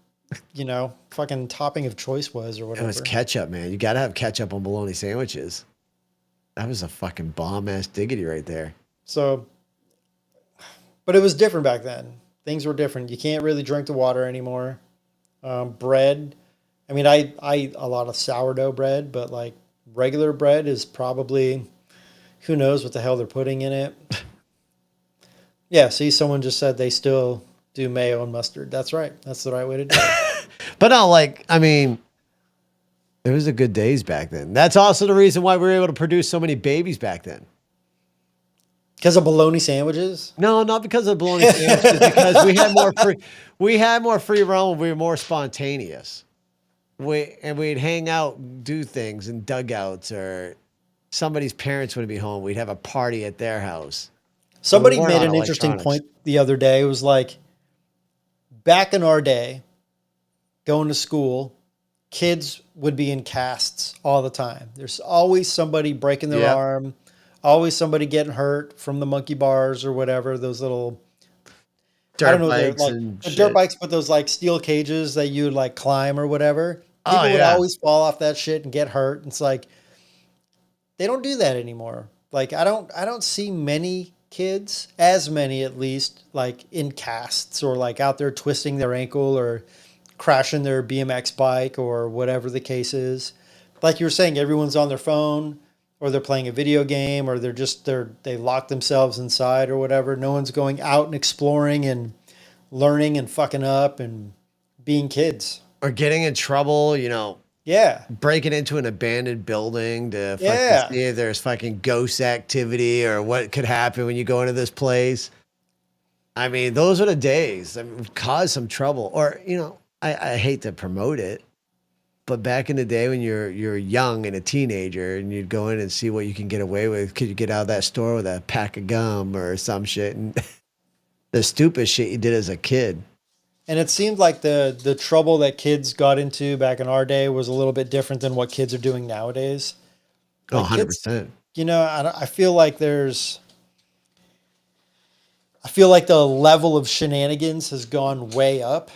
B: fucking topping of choice was or
A: It
B: whatever.
A: was ketchup, man. You got to have ketchup on bologna sandwiches. That was a fucking bomb ass diggity right there.
B: So, but it was different back then. Things were different. You can't really drink the water anymore. Bread. I mean, I eat a lot of sourdough bread, but like regular bread is probably, who knows what the hell they're putting in it. Yeah. See, someone just said they still do mayo and mustard. That's right. That's the right way to do it.
A: But no, like, I mean, it was a good days back then. That's also the reason why we were able to produce so many babies back then.
B: Because of bologna sandwiches?
A: No, not because of bologna sandwiches, because we had more free roam. We were more spontaneous. We'd hang out, do things in dugouts, or somebody's parents would be home. We'd have a party at their house.
B: Somebody
A: weren't
B: made
A: on
B: an interesting
A: electronics.
B: point the other day. It was like, back in our day, going to school, kids would be in casts all the time. There's always somebody breaking their
A: Yep.
B: arm, always somebody getting hurt from the monkey bars or whatever, those little I
A: Dirt
B: don't know, they're
A: bikes
B: like
A: and
B: the
A: shit.
B: dirt bikes, but those like steel cages that you would like climb or whatever.
A: Oh,
B: People would
A: yeah.
B: always fall off that shit and get hurt. It's like they don't do that anymore. Like I don't see many kids, as many at least, like in casts or like out there twisting their ankle or crashing their BMX bike or whatever the case is. Like you were saying, everyone's on their phone or they're playing a video game or they lock themselves inside or whatever. No one's going out and exploring and learning and fucking up and being kids.
A: Or getting in trouble, you know,
B: Yeah.
A: breaking into an abandoned building to fucking
B: Yeah.
A: see if there's fucking ghost activity or what could happen when you go into this place. I mean, those are the days. I mean, cause some trouble. Or, you know, I hate to promote it, but back in the day when you're young and a teenager and you'd go in and see what you can get away with, could you get out of that store with a pack of gum or some shit and the stupid shit you did as a kid.
B: And it seemed like the trouble that kids got into back in our day was a little bit different than what kids are doing nowadays.
A: Oh,
B: Like, kids,
A: 100%.
B: you know, I feel like the level of shenanigans has gone way up.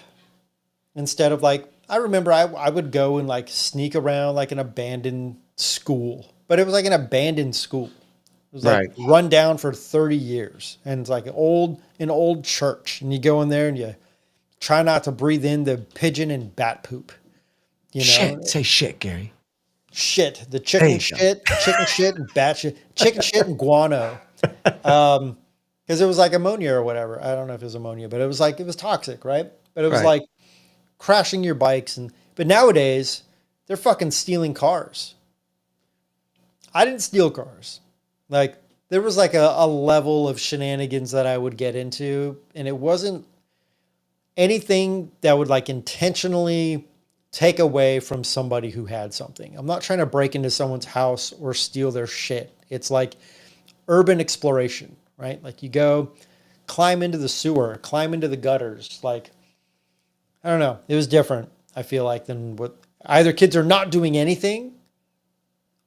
B: Instead of like, I remember I would go and like sneak around like an abandoned school, but it was like an abandoned school. It was like
A: Right.
B: run down for 30 years. And it's like an old church. And you go in there and you try not to breathe in the pigeon and bat poop. You know,
A: Shit. Say shit, Gary.
B: shit, the
A: There you
B: chicken shit and bat shit, chicken shit and guano. Because it was like ammonia or whatever. I don't know if it was ammonia, but it was toxic, right? But it was
A: Right.
B: like crashing your bikes but nowadays they're fucking stealing cars. I didn't steal cars. Like there was like a level of shenanigans that I would get into, and it wasn't anything that would like intentionally take away from somebody who had something. I'm not trying to break into someone's house or steal their shit. It's like urban exploration, right? Like you go climb into the sewer, climb into the gutters. Like, I don't know. It was different, I feel like, than what either kids are not doing anything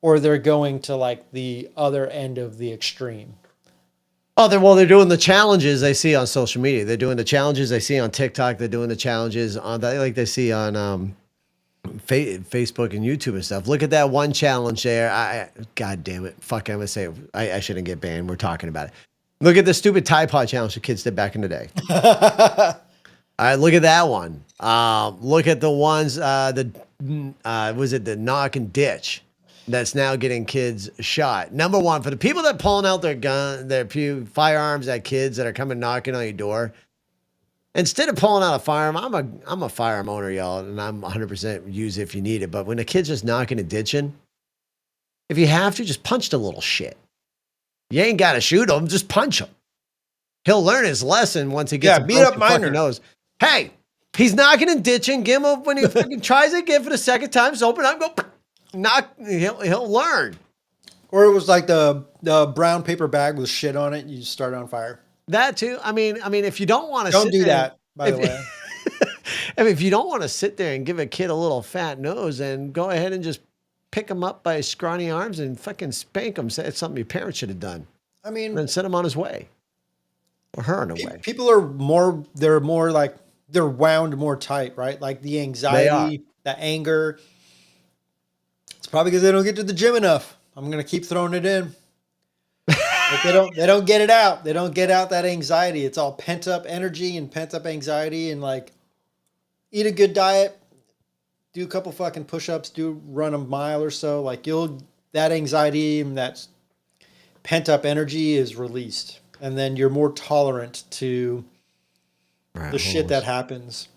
B: or they're going to like the other end of the extreme.
A: Oh, they're doing the challenges they see on social media. They're doing the challenges they see on TikTok. They're doing the challenges on that, like they see on Facebook and YouTube and stuff. Look at that one challenge there. God damn it. Fuck, I'm going to say it. I shouldn't get banned. We're talking about it. Look at the stupid Tide Pod challenge the kids did back in the day. All right, look at that one. Look at the ones, was it the knock and ditch that's now getting kids shot? Number one, for the people that pulling out their firearms at kids that are coming knocking on your door, instead of pulling out a firearm, I'm a firearm owner, y'all, and I'm 100% use it if you need it. But when a kid's just knocking and ditching, if you have to, just punch the little shit. You ain't got to shoot him, just punch him. He'll learn his lesson once he gets
B: beat up minor.
A: fucking nose. Hey, he's knocking and ditching. Give him up when he fucking tries it again for the second time. Just open up, go knock. He'll learn.
B: Or it was like the brown paper bag with shit on it. You start on fire.
A: That too. I mean, if you don't want to,
B: Don't do that, by the way.
A: I mean, if you don't want to sit there and give a kid a little fat nose, then go ahead and just pick him up by his scrawny arms and fucking spank him. Say it's something your parents should have done.
B: I mean,
A: And then send him on his way. Or her on her way.
B: people are more like, they're wound more tight, right? Like the anxiety, the anger. It's probably because they don't get to the gym enough. I'm going to keep throwing it in. Like they don't get it out. They don't get out that anxiety. It's all pent up energy and pent up anxiety, and like eat a good diet, do a couple fucking push-ups, run a mile or so. Like that anxiety and that pent up energy is released. And then you're more tolerant to the shit that happens.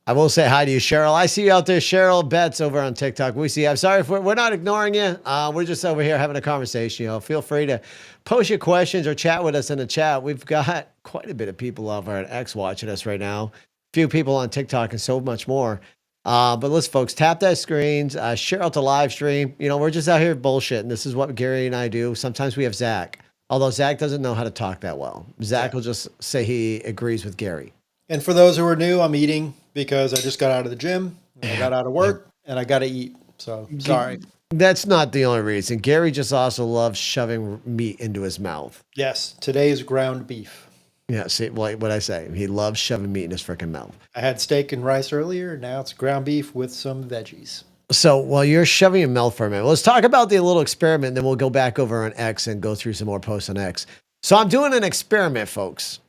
A: I will say hi to you, Cheryl. I see you out there, Cheryl Betts, over on TikTok. We see you. I'm sorry if we're not ignoring you. We're just over here having a conversation. You know, feel free to post your questions or chat with us in the chat. We've got quite a bit of people over at X watching us right now. A few people on TikTok and so much more. But let's, folks, tap that screens. Share out the live stream. You know, we're just out here bullshitting. This is what Gary and I do. Sometimes we have Zach. Although Zach doesn't know how to talk that well. Zach will just say he agrees with Gary.
B: And for those who are new, I'm eating because I just got out of the gym, I got out of work, and I got to eat. So sorry.
A: That's not the only reason. Gary just also loves shoving meat into his mouth.
B: Yes, today's ground beef.
A: Yeah, see, like what I say. He loves shoving meat in his freaking mouth.
B: I had steak and rice earlier. Now it's ground beef with some veggies.
A: So while you're shoving your mouth for a minute, let's talk about the little experiment. Then we'll go back over on X and go through some more posts on X. So I'm doing an experiment, folks.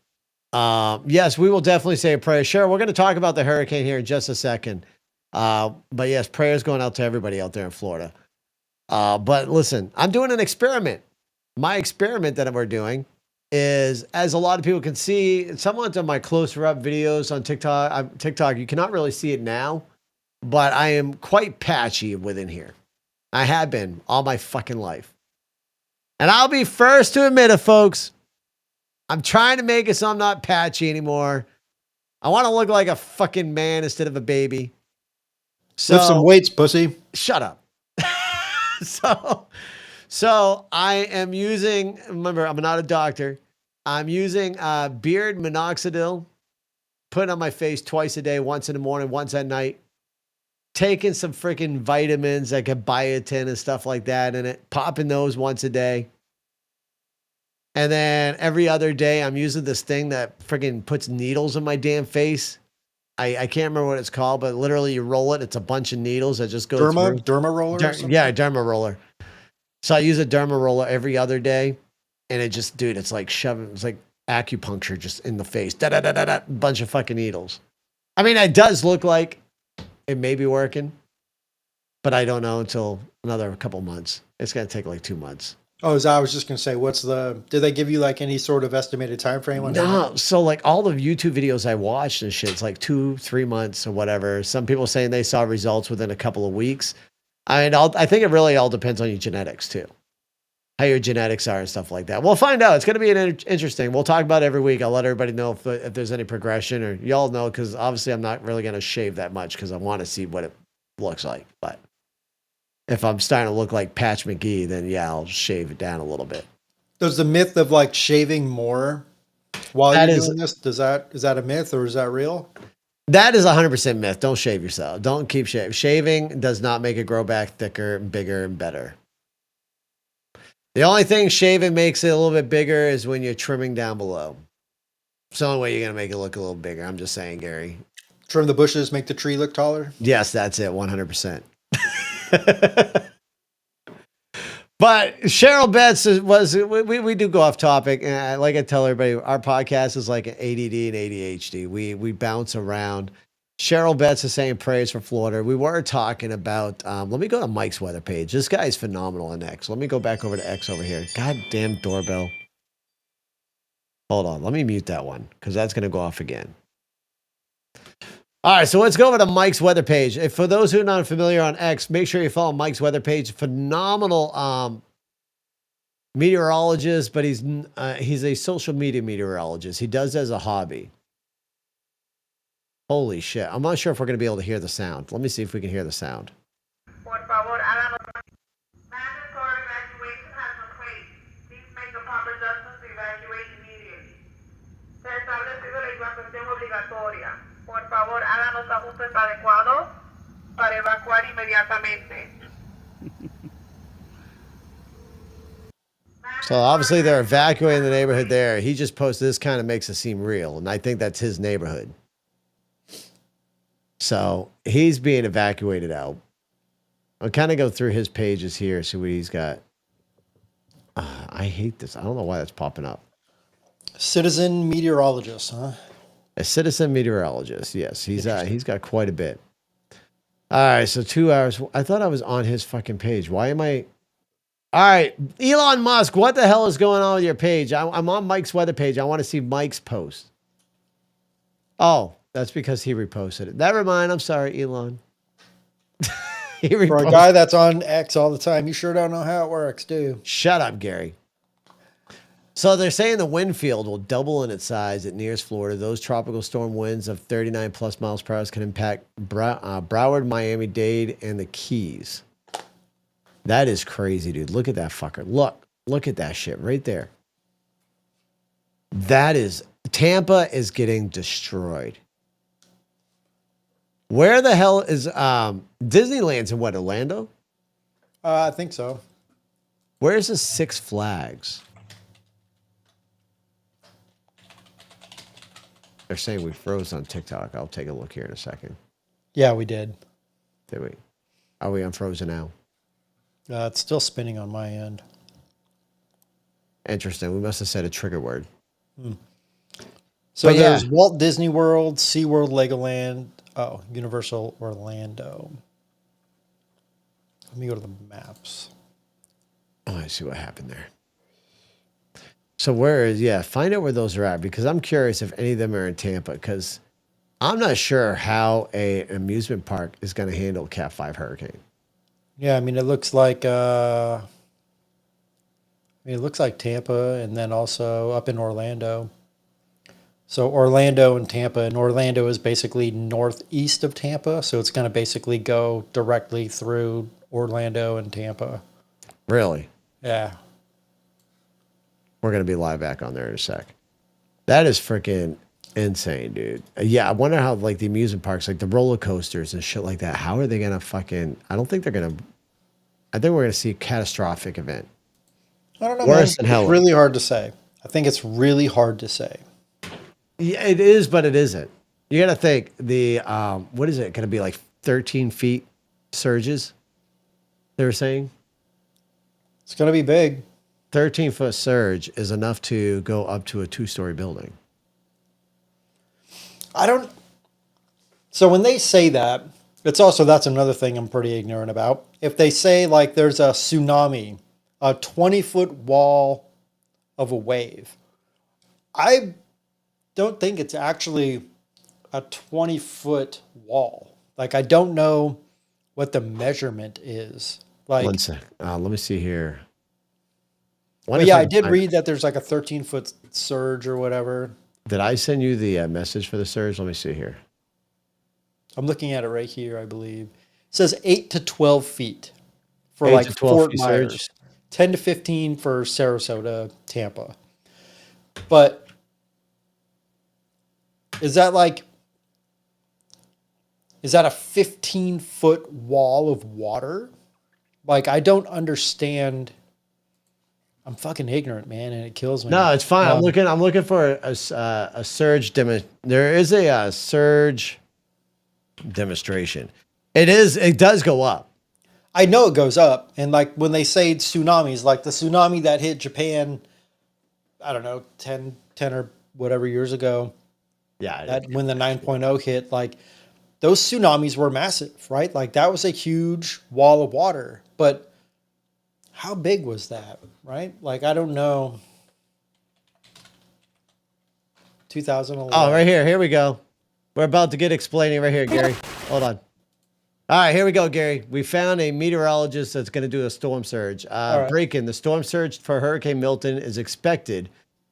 A: Yes, we will definitely say a prayer. Sure, we're going to talk about the hurricane here in just a second. But yes, prayers going out to everybody out there in Florida. But listen, I'm doing an experiment. My experiment that we're doing is, as a lot of people can see, somewhat of my closer up videos on TikTok, you cannot really see it now, but I am quite patchy within here. I have been all my fucking life. And I'll be first to admit it, folks. I'm trying to make it so I'm not patchy anymore. I want to look like a fucking man instead of a baby. So,
B: lift some weights, pussy.
A: Shut up. So I am using, remember, I'm not a doctor. I'm using beard minoxidil, putting on my face twice a day, once in the morning, once at night. Taking some freaking vitamins like a biotin and stuff like that in it, popping those once a day. And then every other day, I'm using this thing that freaking puts needles in my damn face. I can't remember what it's called, but literally you roll it. It's a bunch of needles that just go through.
B: Derma roller?
A: Yeah, derma roller. So I use a derma roller every other day. And it just, dude, it's like shoving, it's like acupuncture just in the face. Da-da-da-da-da, bunch of fucking needles. I mean, it does look like it may be working, but I don't know until another couple months. It's going to take like 2 months.
B: Oh, I was just going to say, did they give you like any sort of estimated time frame on that?
A: No. So like all the YouTube videos I watched and shit, it's like 2-3 months or whatever. Some people saying they saw results within a couple of weeks. I think it really all depends on your genetics too. How your genetics are and stuff like that. We'll find out. It's going to be interesting. We'll talk about it every week. I'll let everybody know if there's any progression, or y'all know, because obviously I'm not really going to shave that much because I want to see what it looks like. But if I'm starting to look like Patch McGee, then yeah, I'll shave it down a little bit.
B: Does the myth of like shaving more while you're doing this, is that a myth or is that real?
A: That is 100% myth. Don't shave yourself. Don't keep shaving. Shaving does not make it grow back thicker, bigger, and better. The only thing shaving makes it a little bit bigger is when you're trimming down below. It's the only way you're going to make it look a little bigger. I'm just saying, Gary.
B: Trim the bushes, make the tree look taller?
A: Yes, that's it, 100%. But Cheryl Betts we do go off topic. And like I tell everybody, our podcast is like an ADD and ADHD. We bounce around. Cheryl Betts is saying praise for Florida. We were talking about, let me go to Mike's weather page. This guy is phenomenal on X. Let me go back over to X over here. Goddamn doorbell. Hold on. Let me mute that one because that's going to go off again. All right. So let's go over to Mike's weather page. If for those who are not familiar on X, make sure you follow Mike's weather page. Phenomenal meteorologist, but he's a social media meteorologist. He does as a hobby. Holy shit. I'm not sure if we're going to be able to hear the sound. Let me see if we can hear the sound.
D: Por favor, háganos. Mandatory evacuation has been placed. Please make the proper adjustments to evacuate immediately. Se ha establecido la evacuación obligatoria. Por favor, hagan los ajustes adecuados para evacuar inmediatamente.
A: So obviously they're evacuating the neighborhood there. He just posted this, kind of makes it seem real, and I think that's his neighborhood. So he's being evacuated out. I'll kind of go through his pages here, see what he's got. I hate this. I don't know why that's popping up.
B: Citizen meteorologist, huh?
A: A citizen meteorologist. Yes, he's got quite a bit. All right, so 2 hours. I thought I was on his fucking page. Why am I? All right, Elon Musk, what the hell is going on with your page? I'm on Mike's weather page. I want to see Mike's post. Oh, that's because he reposted it. Never mind. I'm sorry, Elon.
B: For a guy that's on X all the time, you sure don't know how it works, do you?
A: Shut up, Gary. So they're saying the wind field will double in its size at nearest Florida. Those tropical storm winds of 39 plus miles per hour can impact Broward, Miami-Dade, and the Keys. That is crazy, dude. Look at that fucker. Look at that shit right there. Tampa is getting destroyed. Where the hell is Disneyland's in what, Orlando?
B: I think so.
A: Where's the Six Flags? They're saying we froze on TikTok. I'll take a look here in a second.
B: Yeah, we did.
A: Did we? Are we unfrozen now?
B: It's still spinning on my end.
A: Interesting. We must have said a trigger word.
B: So
A: But
B: there's
A: yeah.
B: Walt Disney World, SeaWorld, Legoland, Universal Orlando. Let me go to the maps.
A: Oh, I see what happened there. So find out where those are at, because I'm curious if any of them are in Tampa, because I'm not sure how an amusement park is going to handle Cat 5 hurricane.
B: Yeah, I mean, it looks like Tampa, and then also up in Orlando. So Orlando and Tampa, and Orlando is basically northeast of Tampa, so it's going to basically go directly through Orlando and Tampa.
A: Really?
B: Yeah.
A: We're going to be live back on there in a sec. That is freaking insane, dude. Yeah, I wonder how, like, the amusement parks, like the roller coasters and shit like that, how are they going to fucking... I think we're going to see a catastrophic event.
B: I don't know,
A: Worse
B: man.
A: than hell.
B: It's really hard to say. I think it's really hard to say.
A: Yeah, it is, but it isn't. You got to think the what is it going to be, like 13 feet surges? They were saying
B: It's going to be big.
A: 13-foot surge is enough to go up to a 2-story building.
B: So when they say that, that's another thing I'm pretty ignorant about. If they say like there's a tsunami, a 20-foot wall of a wave, I don't think it's actually a 20-foot wall. Like, I don't know what the measurement is. Like,
A: One sec. Let me see here.
B: but yeah, I did read that there's like a 13-foot surge or whatever.
A: Did I send you the message for the surge? Let me see here.
B: I'm looking at it right here, I believe. It says 8 to 12 feet for
A: 8
B: like
A: to 12
B: Fort
A: feet
B: Myers.
A: surge.
B: 10 to 15 for Sarasota, Tampa. But is that a 15-foot wall of water? Like, I don't understand. I'm fucking ignorant, man, and it kills me.
A: No, it's fine. I'm looking for a surge There is a surge demonstration. It does go up.
B: I know it goes up, and like when they say tsunamis, like the tsunami that hit Japan, I don't know, 10 or whatever years ago.
A: Yeah.
B: When the 9.0 hit, like those tsunamis were massive, right? Like that was a huge wall of water, but how big was that, right? Like, I don't know. 2011.
A: Oh, right here. Here we go. We're about to get explaining right here, Gary. Hold on. All right, here we go, Gary. We found a meteorologist that's going to do a storm surge.
B: right.
A: Breaking, the storm surge for Hurricane Milton is expected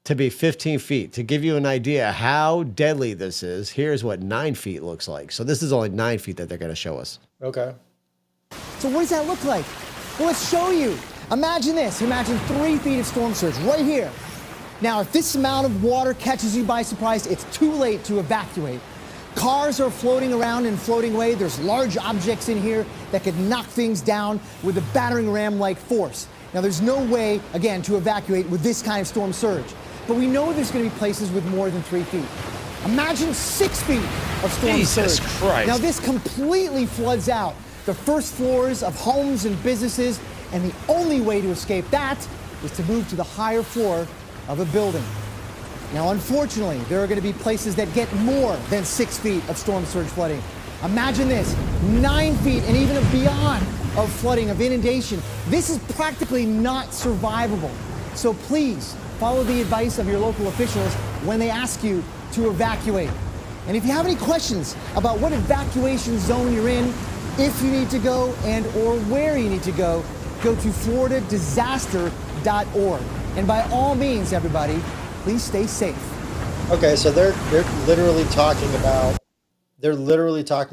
A: to be 15 feet. To give you an idea how deadly this is, here's what 9 feet looks like. So this is only 9 feet that they're going to show us.
B: Okay.
E: So what does that look like? Well, let's show you. Imagine this. Imagine 3 feet of storm surge right here. Now, if this amount of water catches you by surprise, it's too late to evacuate. Cars are floating around and floating away. There's large objects in here that could knock things down with a battering ram-like force. Now, there's no way, again, to evacuate with this kind of storm surge. But we know there's going to be places with more than 3 feet. Imagine 6 feet of storm
A: Jesus
E: surge.
A: Christ.
E: Now, this completely floods out the first floors of homes and businesses, and the only way to escape that is to move to the higher floor of a building. Now, unfortunately, there are going to be places that get more than 6 feet of storm surge flooding. Imagine this, 9 feet and even beyond of flooding, of inundation. This is practically not survivable. So please follow the advice of your local officials when they ask you to evacuate. And if you have any questions about what evacuation zone you're in, if you need to go and or where you need to go to floridadisaster.org. And by all means, everybody, please stay safe.
B: Okay, so they're literally talking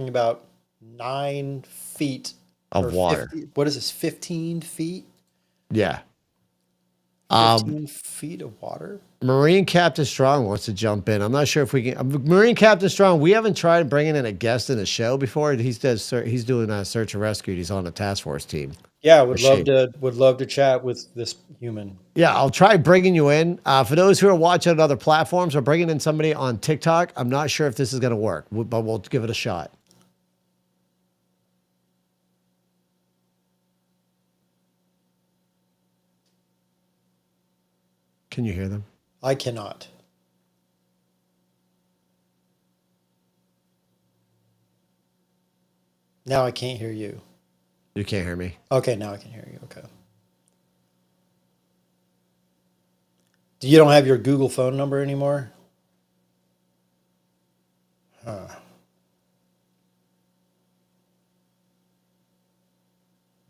B: about 9 feet
A: Of
B: or
A: water.
B: 50, what is this, 15 feet?
A: Yeah.
B: 15 feet of water.
A: Marine Captain Strong wants to jump in. I'm not sure if we can. Marine Captain Strong, we haven't tried bringing in a guest in the show before. He's doing a search and rescue. He's on the task force team.
B: Yeah, would love to chat with this human.
A: Yeah, I'll try bringing you in. For those who are watching on other platforms or bringing in somebody on TikTok, I'm not sure if this is going to work, but we'll give it a shot. Can you hear them?
B: I cannot. Now I can't hear you.
A: You can't hear me.
B: Okay, now I can hear you. Okay. You don't have your Google phone number anymore? Huh.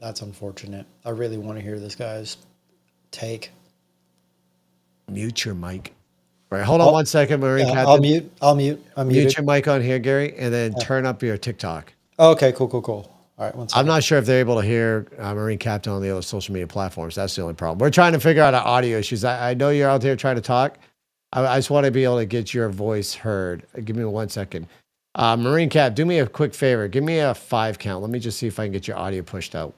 B: That's unfortunate. I really want to hear this guy's take.
A: Mute your mic. All right, hold on 1 second, Marine Captain.
B: I'll mute.
A: Mute your mic on here, Gary, and then turn up your TikTok.
B: Okay, cool. All right, 1 second.
A: I'm not sure if they're able to hear Marine Captain on the other social media platforms. That's the only problem. We're trying to figure out our audio issues. I know you're out there trying to talk. I just want to be able to get your voice heard. Give me 1 second. Marine Cap, do me a quick favor. Give me a 5 count. Let me just see if I can get your audio pushed out.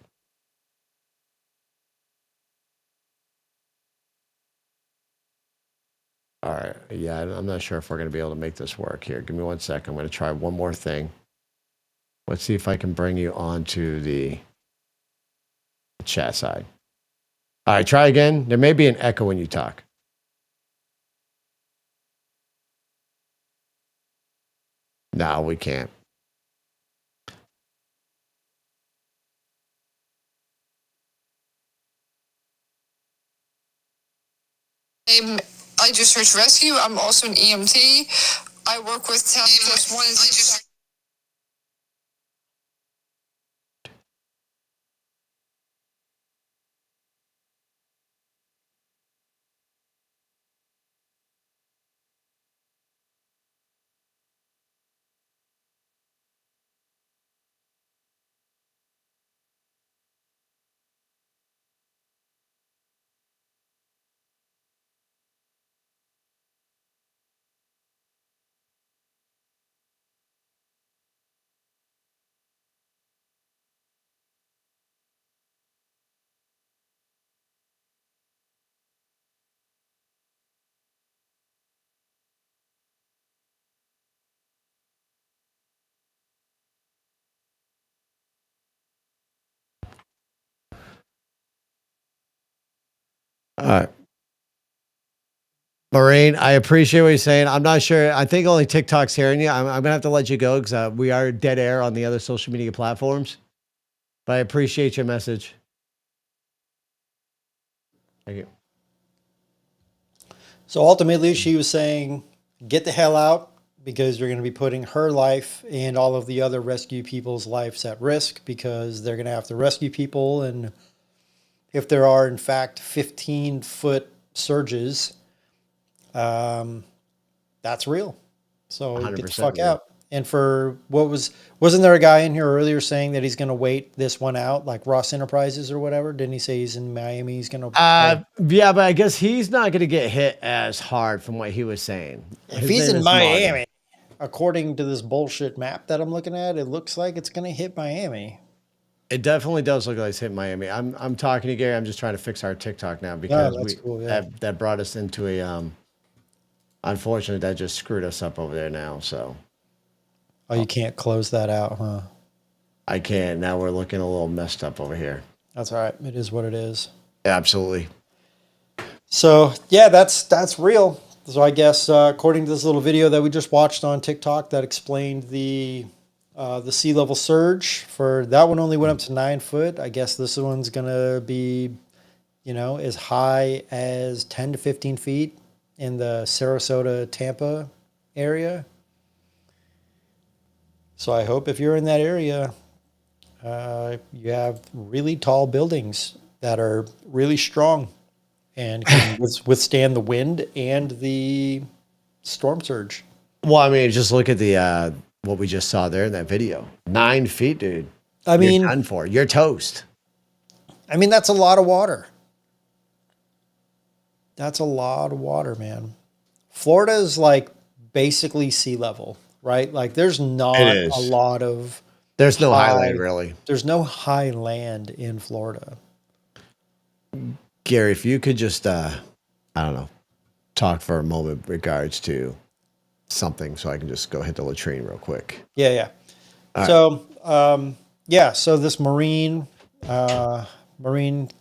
A: All right. Yeah, I'm not sure if we're going to be able to make this work here. Give me 1 second. I'm going to try one more thing. Let's see if I can bring you onto the chat side. All right, try again. There may be an echo when you talk. No, we can't.
F: I do search rescue. I'm also an EMT. I work with Task Force 1 and
A: All right. Marine, I appreciate what you're saying. I'm not sure. I think only TikTok's hearing you. I'm going to have to let you go because we are dead air on the other social media platforms. But I appreciate your message. Thank you.
B: So ultimately, she was saying, get the hell out because you're going to be putting her life and all of the other rescue people's lives at risk because they're going to have to rescue people. And if there are, in fact, 15-foot surges, that's real. So get the fuck out. And for wasn't there a guy in here earlier saying that he's going to wait this one out, like Ross Enterprises or whatever? Didn't he say he's in Miami? He's going to.
A: Yeah, but I guess he's not going to get hit as hard from what he was saying.
B: If he's in Miami, according to this bullshit map that I'm looking at, it looks like it's going to hit Miami.
A: It definitely does look like it's hitting Miami. I'm talking to Gary. I'm just trying to fix our TikTok now because that brought us into a unfortunately that just screwed us up over there now. So.
B: Oh, you can't close that out, huh?
A: I can't. Now we're looking a little messed up over here.
B: That's all right. It is what it is.
A: Absolutely.
B: So yeah, that's real. So I guess according to this little video that we just watched on TikTok that explained the sea level surge, for that one only went up to 9 foot. I guess this one's gonna be, as high as 10 to 15 feet in the Sarasota, Tampa area. So I hope if you're in that area, you have really tall buildings that are really strong and can withstand the wind and the storm surge.
A: Well, I mean, just look at the what we just saw there in that video. 9 feet, dude.
B: You're
A: done for. You're toast.
B: I mean, that's a lot of water. That's a lot of water, man. Florida is like basically sea level, right? Like there's not
A: It
B: a
A: is.
B: lot of
A: There's no
B: high,
A: highland really.
B: there's no high land in Florida.
A: Gary, if you could just, I don't know, talk for a moment regards to something so I can just go hit the latrine real quick.
B: Yeah, yeah.
A: All
B: So, yeah, so this Marine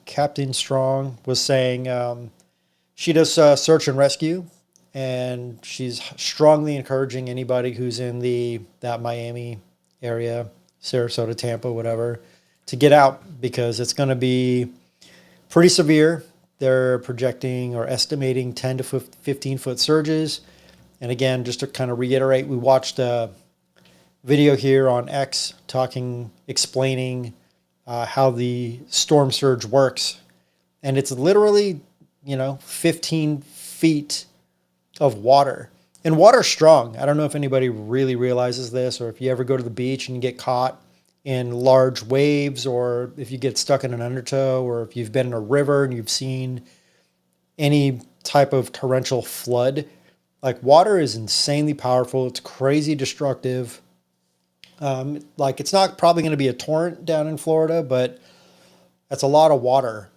B: Captain Strong was saying she does search and rescue, and she's strongly encouraging anybody who's in that Miami area, Sarasota, Tampa, whatever, to get out because it's going to be pretty severe. They're projecting or estimating 10 to 15 foot surges. And again, just to kind of reiterate, we watched a video here on X explaining how the storm surge works. And it's literally, 15 feet of water. And water's strong. I don't know if anybody really realizes this, or if you ever go to the beach and you get caught in large waves, or if you get stuck in an undertow, or if you've been in a river and you've seen any type of torrential flood. Like water is insanely powerful. It's crazy destructive. Like it's not probably going to be a torrent down in Florida, but that's a lot of water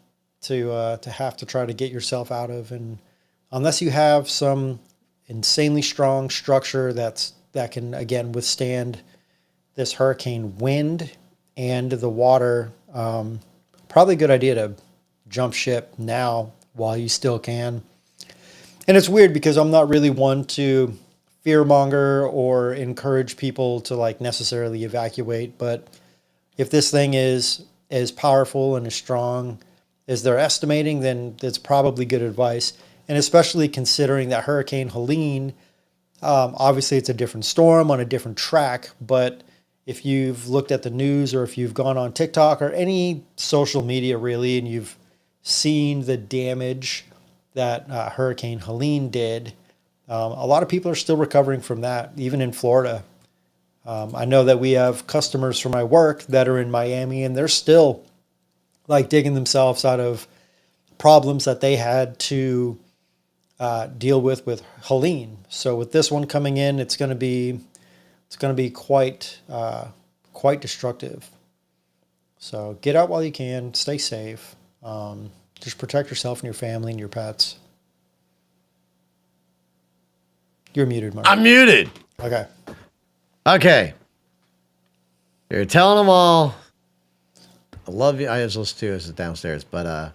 B: to have to try to get yourself out of. And unless you have some insanely strong structure that can again withstand this hurricane wind and the water, probably a good idea to jump ship now while you still can. And it's weird because I'm not really one to fearmonger or encourage people to like necessarily evacuate. But if this thing is as powerful and as strong as they're estimating, then it's probably good advice. And especially considering that Hurricane Helene, obviously it's a different storm on a different track. But if you've looked at the news or if you've gone on TikTok or any social media really, and you've seen the damage that Hurricane Helene did, a lot of people are still recovering from that, even in Florida. I know that we have customers from my work that are in Miami, and they're still like digging themselves out of problems that they had to deal with Helene. So with this one coming in, it's going to be quite destructive. So get out while you can, stay safe. Just protect yourself and your family and your pets. You're muted, Mark.
A: I'm muted.
B: Okay.
A: Okay. You're telling them all. I love you. I was listening to this downstairs, but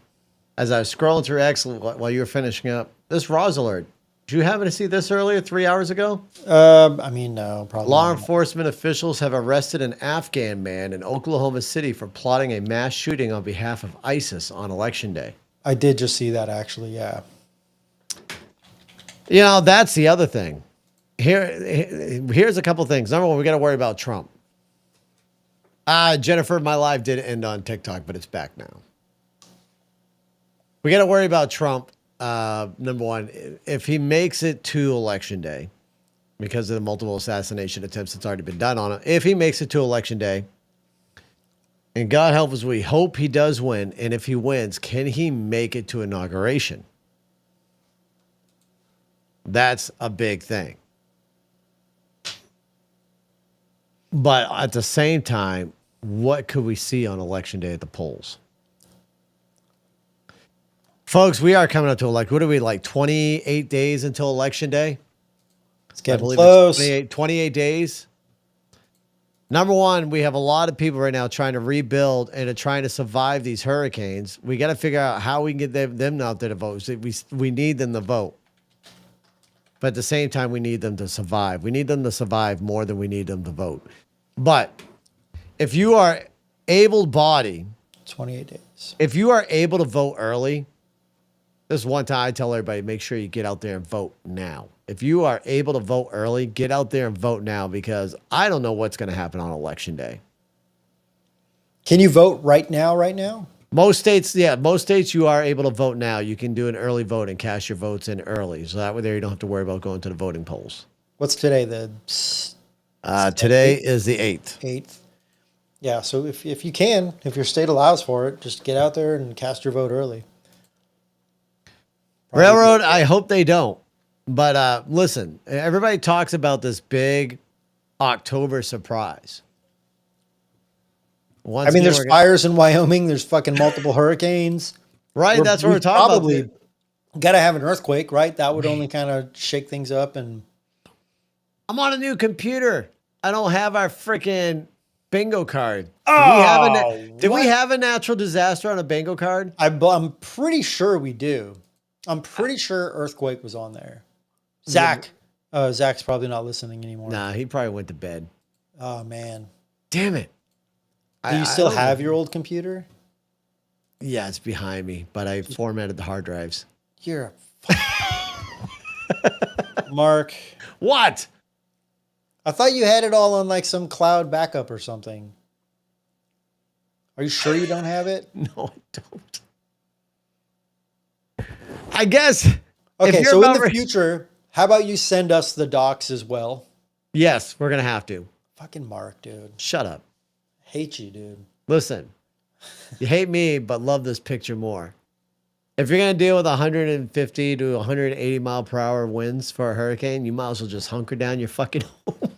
A: as I was scrolling through X while you were finishing up, this Roz alert. Did you happen to see this earlier, 3 hours ago?
B: No, probably
A: Law
B: not.
A: enforcement officials have arrested an Afghan man in Oklahoma City for plotting a mass shooting on behalf of ISIS on Election Day.
B: I did just see that actually, yeah.
A: That's the other thing. Here's a couple things. Number one, we got to worry about Trump. Jennifer, my live did end on TikTok, but it's back now. We got to worry about Trump. Number one, if he makes it to Election Day, because of the multiple assassination attempts that's already been done on him, if he makes it to Election Day, and God help us, we hope he does win, and if he wins, can he make it to inauguration? That's a big thing. But at the same time, what could we see on Election Day at the polls? Folks, we are coming up to what are we, like 28 days until Election Day?
B: It's getting close.
A: It's 28 days. Number one, we have a lot of people right now trying to rebuild and trying to survive these hurricanes. We got to figure out how we can get them out there to vote. We need them to vote. But at the same time, we need them to survive. We need them to survive more than we need them to vote. But if you are able-bodied,
B: 28 days.
A: if you are able to vote early, this is one time I tell everybody, make sure you get out there and vote now. If you are able to vote early, get out there and vote now, because I don't know what's going to happen on Election Day.
B: Can you vote right now?
A: Most states, you are able to vote now. You can do an early vote and cast your votes in early. So that way there you don't have to worry about going to the voting polls.
B: What's today?
A: Today is the 8th.
B: 8th. Yeah, so if you can, if your state allows for it, just get out there and cast your vote early.
A: Railroad, I hope they don't. But listen, everybody talks about this big October surprise.
B: I mean, there's fires in Wyoming. There's fucking multiple hurricanes.
A: Right, that's what we're talking
B: probably
A: about.
B: Got to have an earthquake, right? That would only kind of shake things up. And
A: I'm on a new computer. I don't have our freaking bingo card. Did we have a natural disaster on a bingo card?
B: I'm pretty sure we do. I'm pretty sure earthquake was on there. Zach's probably not listening anymore.
A: Nah, he probably went to bed.
B: Oh man,
A: damn it!
B: Do you still have your old computer?
A: Yeah, it's behind me, but I formatted the hard drives.
B: You're a Mark.
A: What?
B: I thought you had it all on like some cloud backup or something. Are you sure you don't have it?
A: No, I don't. I guess.
B: Okay, so in the future, how about you send us the docs as well?
A: Yes, we're going to have to.
B: Fucking Mark, dude.
A: Shut up.
B: Hate you, dude.
A: Listen, you hate me, but love this picture more. If you're going to deal with 150 to 180 mile per hour winds for a hurricane, you might as well just hunker down your fucking home.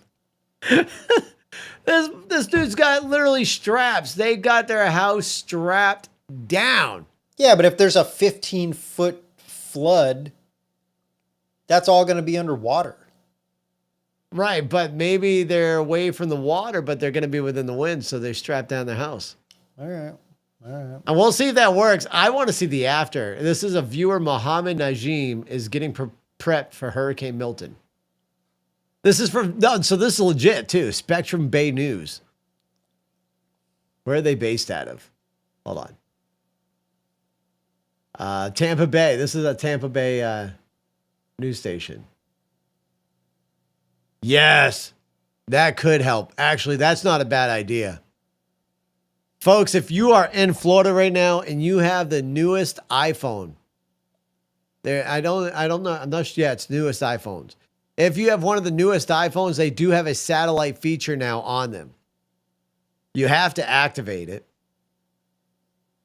A: This dude's got literally straps. They got their house strapped down.
B: Yeah, but if there's a 15-foot flood, that's all going to be underwater.
A: Right, but maybe they're away from the water, but they're going to be within the wind, so they strap down their house.
B: All right.
A: And we'll see if that works. I want to see the after. This is a viewer, Mohammed Najim, is getting prepped for Hurricane Milton. This is so this is legit, too. Spectrum Bay News. Where are they based out of? Hold on. Tampa Bay. This is a Tampa Bay news station. Yes, that could help. Actually, that's not a bad idea. Folks, if you are in Florida right now and you have the newest iPhone, I don't know. I'm not sure. Yeah, it's newest iPhones. If you have one of the newest iPhones, they do have a satellite feature now on them. You have to activate it.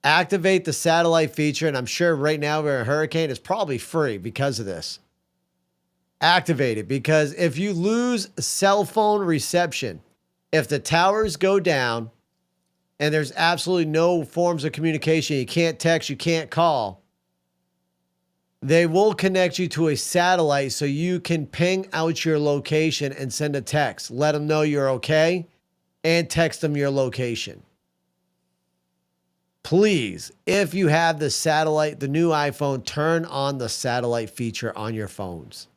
A: Activate the satellite feature, and I'm sure right now we're in a hurricane. It's probably free because of this. Activate it, because if you lose cell phone reception, if the towers go down and there's absolutely no forms of communication, you can't text, you can't call, they will connect you to a satellite so you can ping out your location and send a text. Let them know you're okay and text them your location. Please, if you have the satellite, the new iPhone, turn on the satellite feature on your phones.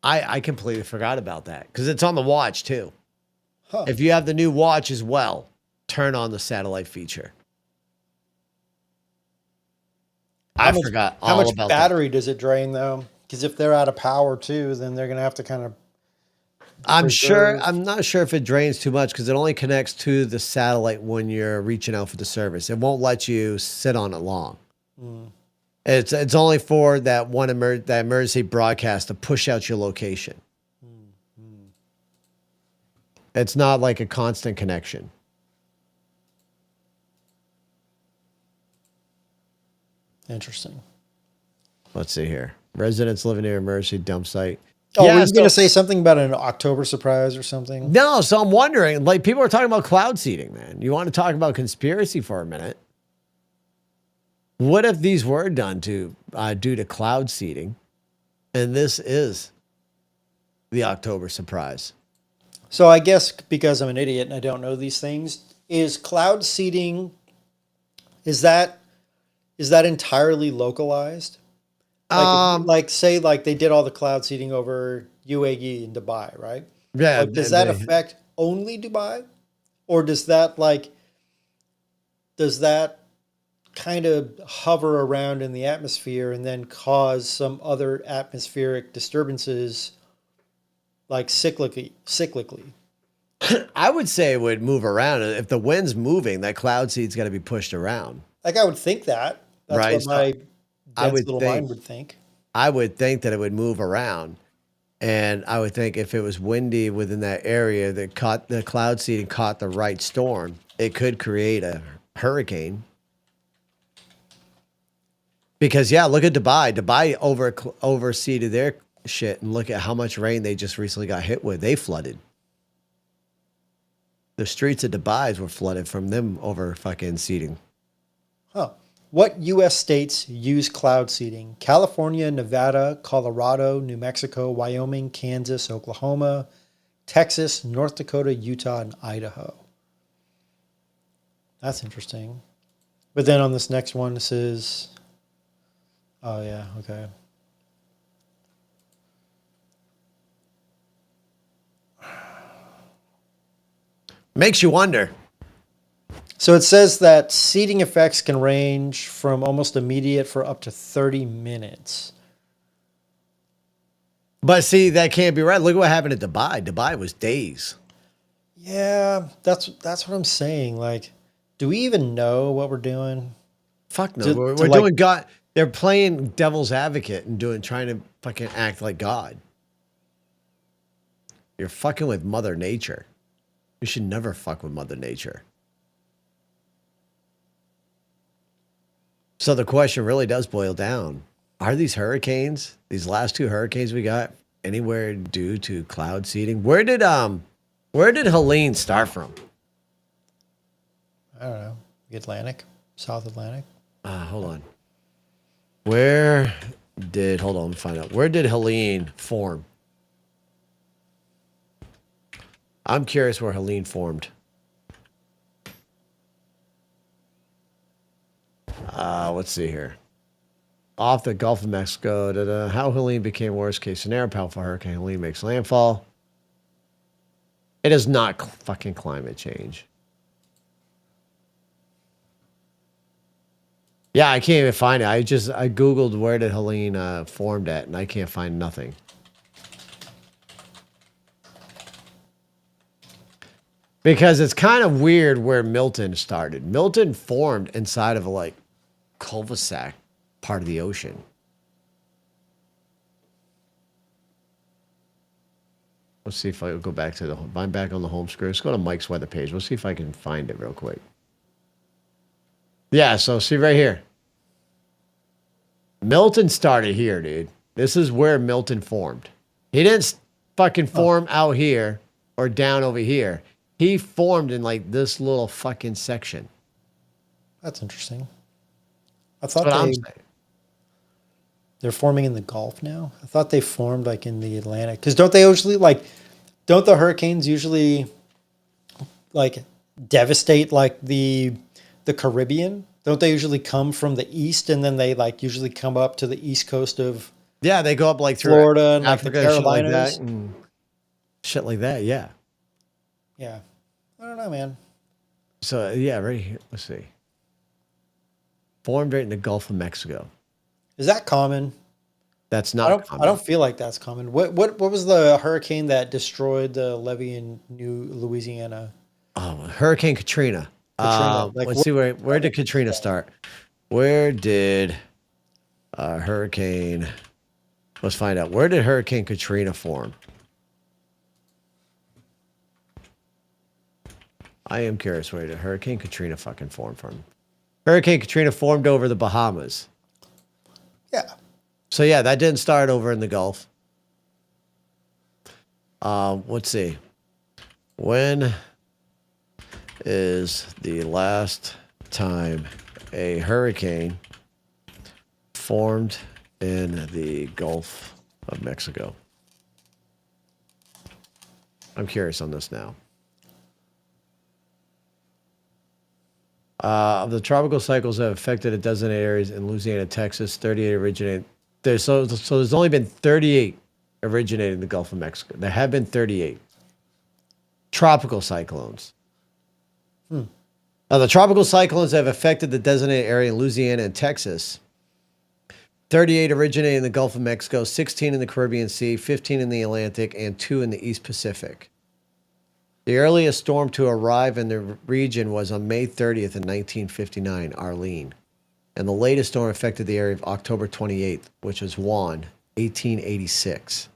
A: I completely forgot about that because it's on the watch too. Huh. If you have the new watch as well, turn on the satellite feature. I forgot all about that.
B: How much battery does it drain though? Because if they're out of power too, then they're going to have to kind of. I'm
A: not sure if it drains too much because it only connects to the satellite when you're reaching out for the service. It won't let you sit on it long. It's only for that that emergency broadcast to push out your location. It's not like a constant connection.
B: Interesting.
A: Let's see here. Residents living near emergency dump site.
B: Oh, yeah, were you going to say something about an October surprise or something?
A: No, so I'm wondering, like, people are talking about cloud seeding, man. You want to talk about conspiracy for a minute? What if these were done due to cloud seeding, and this is the October surprise?
B: So I guess because I'm an idiot and I don't know these things, is cloud seeding, is that entirely localized? Like say they did all the cloud seeding over UAE and Dubai, right?
A: Yeah.
B: Like, does that affect only Dubai, or does that kind of hover around in the atmosphere and then cause some other atmospheric disturbances, like cyclically?
A: I would say it would move around. If the wind's moving, that cloud seed's got to be pushed around.
B: Like I would think that. That's
A: right.
B: what my little mind would think.
A: I would think that it would move around. And I would think if it was windy within that area that caught the cloud seed and caught the right storm, it could create a hurricane. Because yeah, look at Dubai. Dubai overseeded their shit, and look at how much rain they just recently got hit with. They flooded. The streets of Dubai were flooded from them over fucking seeding.
B: Huh. What U.S. states use cloud seeding? California, Nevada, Colorado, New Mexico, Wyoming, Kansas, Oklahoma, Texas, North Dakota, Utah, and Idaho. That's interesting. But then on this next one, this is... Oh, yeah, okay.
A: Makes you wonder.
B: So it says that seeding effects can range from almost immediate for up to 30 minutes.
A: But see, that can't be right. Look at what happened at Dubai. Dubai was days.
B: Yeah, that's what I'm saying. Like, do we even know what we're doing?
A: Fuck no.
B: To-
A: we're
B: to like-
A: doing God. They're playing devil's advocate and trying to fucking act like God. You're fucking with Mother Nature. You should never fuck with Mother Nature. So the question really does boil down. Are these hurricanes, these last two hurricanes we got, anywhere due to cloud seeding? Where did Helene start from?
B: I don't know. The Atlantic, South Atlantic.
A: Hold on. Hold on, let me find out. Where did Helene form? I'm curious where Helene formed. Let's see here. Off the Gulf of Mexico. How Helene became worst case scenario. Powerful hurricane Helene makes landfall. It is not fucking climate change. Yeah, I can't even find it. I Googled where did Helene formed at, and I can't find nothing. Because it's kind of weird where Milton started. Milton formed inside of a like cul-de-sac part of the ocean. Let's see if I go back to I'm back on the home screen. Let's go to Mike's weather page. Let's see if I can find it real quick. Yeah, so see right here. Milton started here, dude. This is where Milton formed. He didn't fucking form out here or down over here. He formed in like this little fucking section.
B: That's interesting. I thought
A: That's what I'm saying.
B: they're forming in the Gulf now. I thought they formed like in the Atlantic. Because don't the hurricanes usually like devastate like the Caribbean? Don't they usually come from the east and then they like usually come up to the east coast of
A: Yeah, they go up like through
B: Florida and like the
A: Africa, shit like
B: Carolinas?
A: that. And shit like that, yeah.
B: Yeah. I don't know, man.
A: So yeah, right here. Let's see. Formed right in the Gulf of Mexico.
B: Is that common?
A: That's
B: I
A: not common.
B: I don't feel like that's common. What was the hurricane that destroyed the levee in New Louisiana?
A: Oh, Hurricane Katrina.
B: Like,
A: Let's see where did Katrina start? Where did Hurricane? Let's find out. Where did Hurricane Katrina form? I am curious where did Hurricane Katrina fucking form from. Hurricane Katrina formed over the Bahamas.
B: Yeah.
A: So yeah, that didn't start over in the Gulf. Let's see. When is the last time a hurricane formed in the Gulf of Mexico? I'm curious on this now. Of the tropical cycles that have affected a dozen areas in Louisiana, Texas, 38 originated. So there's only been 38 originated in the Gulf of Mexico. There have been 38 tropical cyclones. Now, the tropical cyclones that have affected the designated area in Louisiana and Texas, 38 originated in the Gulf of Mexico, 16 in the Caribbean Sea, 15 in the Atlantic, and 2 in the East Pacific. The earliest storm to arrive in the region was on May 30th in 1959, Arlene. And the latest storm affected the area of October 28th, which was Juan, 1886.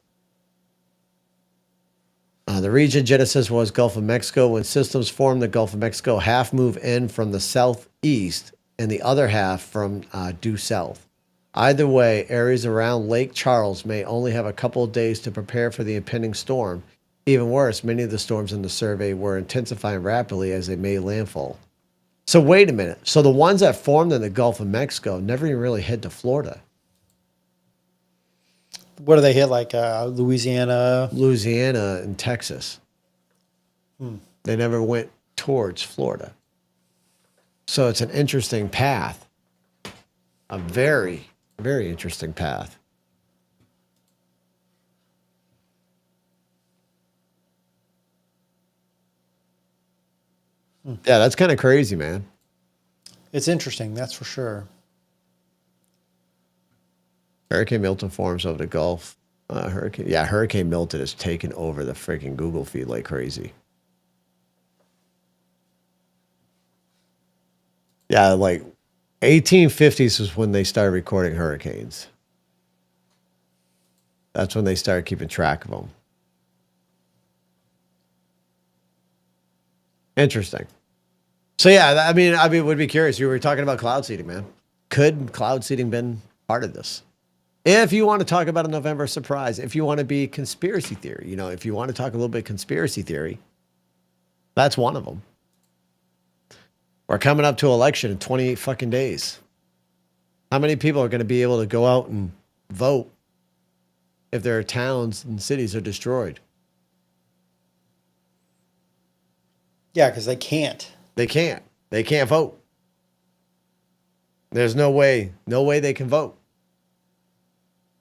A: The region genesis was Gulf of Mexico. When systems formed the Gulf of Mexico, half move in from the southeast and the other half from due south. Either way, areas around Lake Charles may only have a couple of days to prepare for the impending storm. Even worse, many of the storms in the survey were intensifying rapidly as they made landfall. So wait a minute. So the ones that formed in the Gulf of Mexico never even really hit to Florida.
B: What do they hit? Like Louisiana?
A: Louisiana and Texas. They never went towards Florida. So it's an interesting path. A very, very interesting path. Yeah, that's kind of crazy, man.
B: It's interesting, that's for sure.
A: Hurricane Milton forms over the Gulf. Hurricane Milton has taken over the freaking Google feed like crazy. Yeah, like 1850s was when they started recording hurricanes. That's when they started keeping track of them. Interesting. So yeah, I mean, would be curious. You were talking about cloud seeding, man. Could cloud seeding been part of this? If you want to talk about a November surprise, if you want to be conspiracy theory, you know, if you want to talk a little bit conspiracy theory, that's one of them. We're coming up to election in 28 fucking days. How many people are going to be able to go out and vote if their towns and cities are destroyed?
B: Yeah, because they can't.
A: They can't. They can't vote. There's no way they can vote.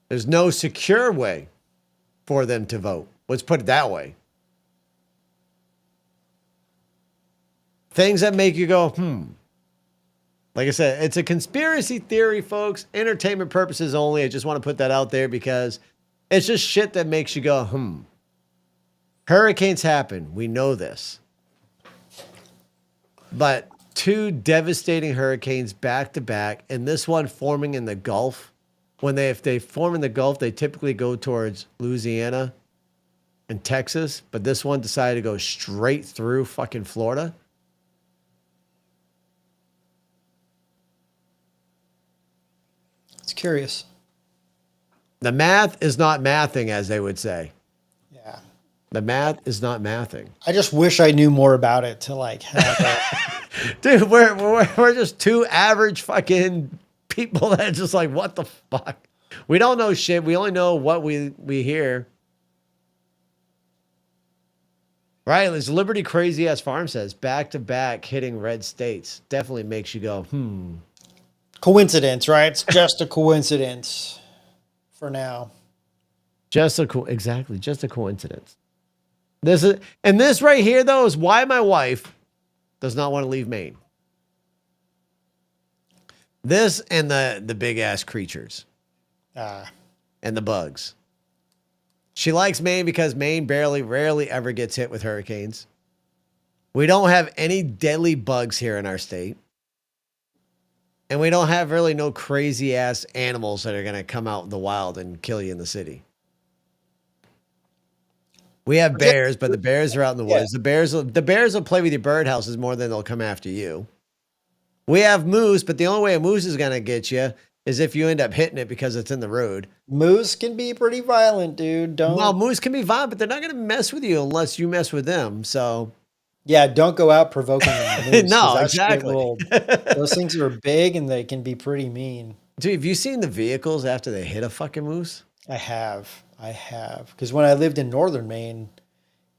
A: There's no secure way for them to vote. Let's put it that way. Things that make you go, Like I said, it's a conspiracy theory, folks. Entertainment purposes only. I just want to put that out there because it's just shit that makes you go, Hurricanes happen. We know this. But 2 devastating hurricanes back to back, and this one forming in the Gulf. If they form in the Gulf, they typically go towards Louisiana and Texas. But this one decided to go straight through fucking Florida.
B: It's curious.
A: The math is not mathing, as they would say.
B: Yeah.
A: The math is not mathing.
B: I just wish I knew more about it to like have a...
A: Dude, we're just 2 average fucking people that are just like, what the fuck? We don't know shit. We only know what we hear. Right? As Liberty Crazy Ass Farm says, back to back hitting red states definitely makes you go,
B: Coincidence, right? It's just a coincidence for now.
A: Just a coincidence. This right here though is why my wife does not want to leave Maine. This and the big ass creatures. And the bugs. She likes Maine because Maine rarely ever gets hit with hurricanes. We don't have any deadly bugs here in our state. And we don't have really no crazy ass animals that are going to come out in the wild and kill you in the city. We have bears, but the bears are out in the woods. The bears will play with your birdhouses more than they'll come after you. We have moose, but the only way a moose is going to get you is if you end up hitting it because it's in the road.
B: Moose can be pretty violent, dude.
A: Well, moose can be violent, but they're not going to mess with you unless you mess with them. So,
B: yeah, don't go out provoking them.
A: No, exactly.
B: Those things are big and they can be pretty mean.
A: Dude, have you seen the vehicles after they hit a fucking moose?
B: I have. Because when I lived in northern Maine,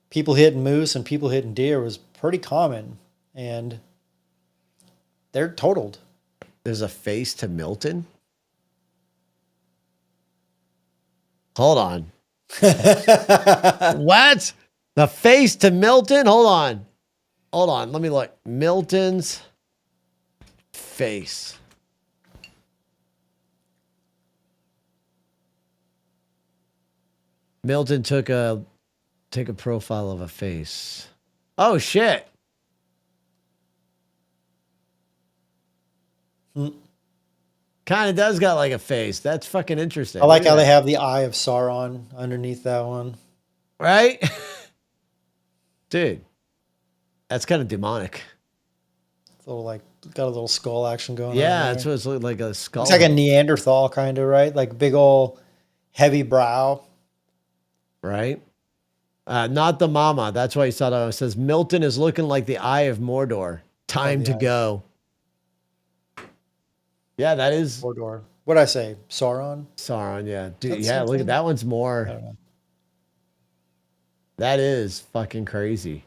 B: people hitting moose and people hitting deer was pretty common. And they're totaled.
A: There's a face to Milton? Hold on. What? The face to Milton? Hold on. Let me look. Milton's face. Milton took a profile of a face. Oh shit. Kind of does got like a face. That's fucking interesting.
B: I like how they have the eye of Sauron underneath that one.
A: Right? Dude, that's kind of demonic.
B: Little like got a little skull action going on.
A: Yeah,
B: there.
A: it's what it's like a skull.
B: It's like a Neanderthal kind of, right? Like big old heavy brow.
A: Right? Not the mama. That's why he saw that. It says Milton is looking like the Eye of Mordor. Time to go. Yeah, that is
B: Mordor. What'd I say? Sauron?
A: Sauron. Yeah, dude.
B: That's
A: Yeah, look
B: something?
A: at that one's
B: I
A: more.
B: don't know.
A: That is fucking crazy.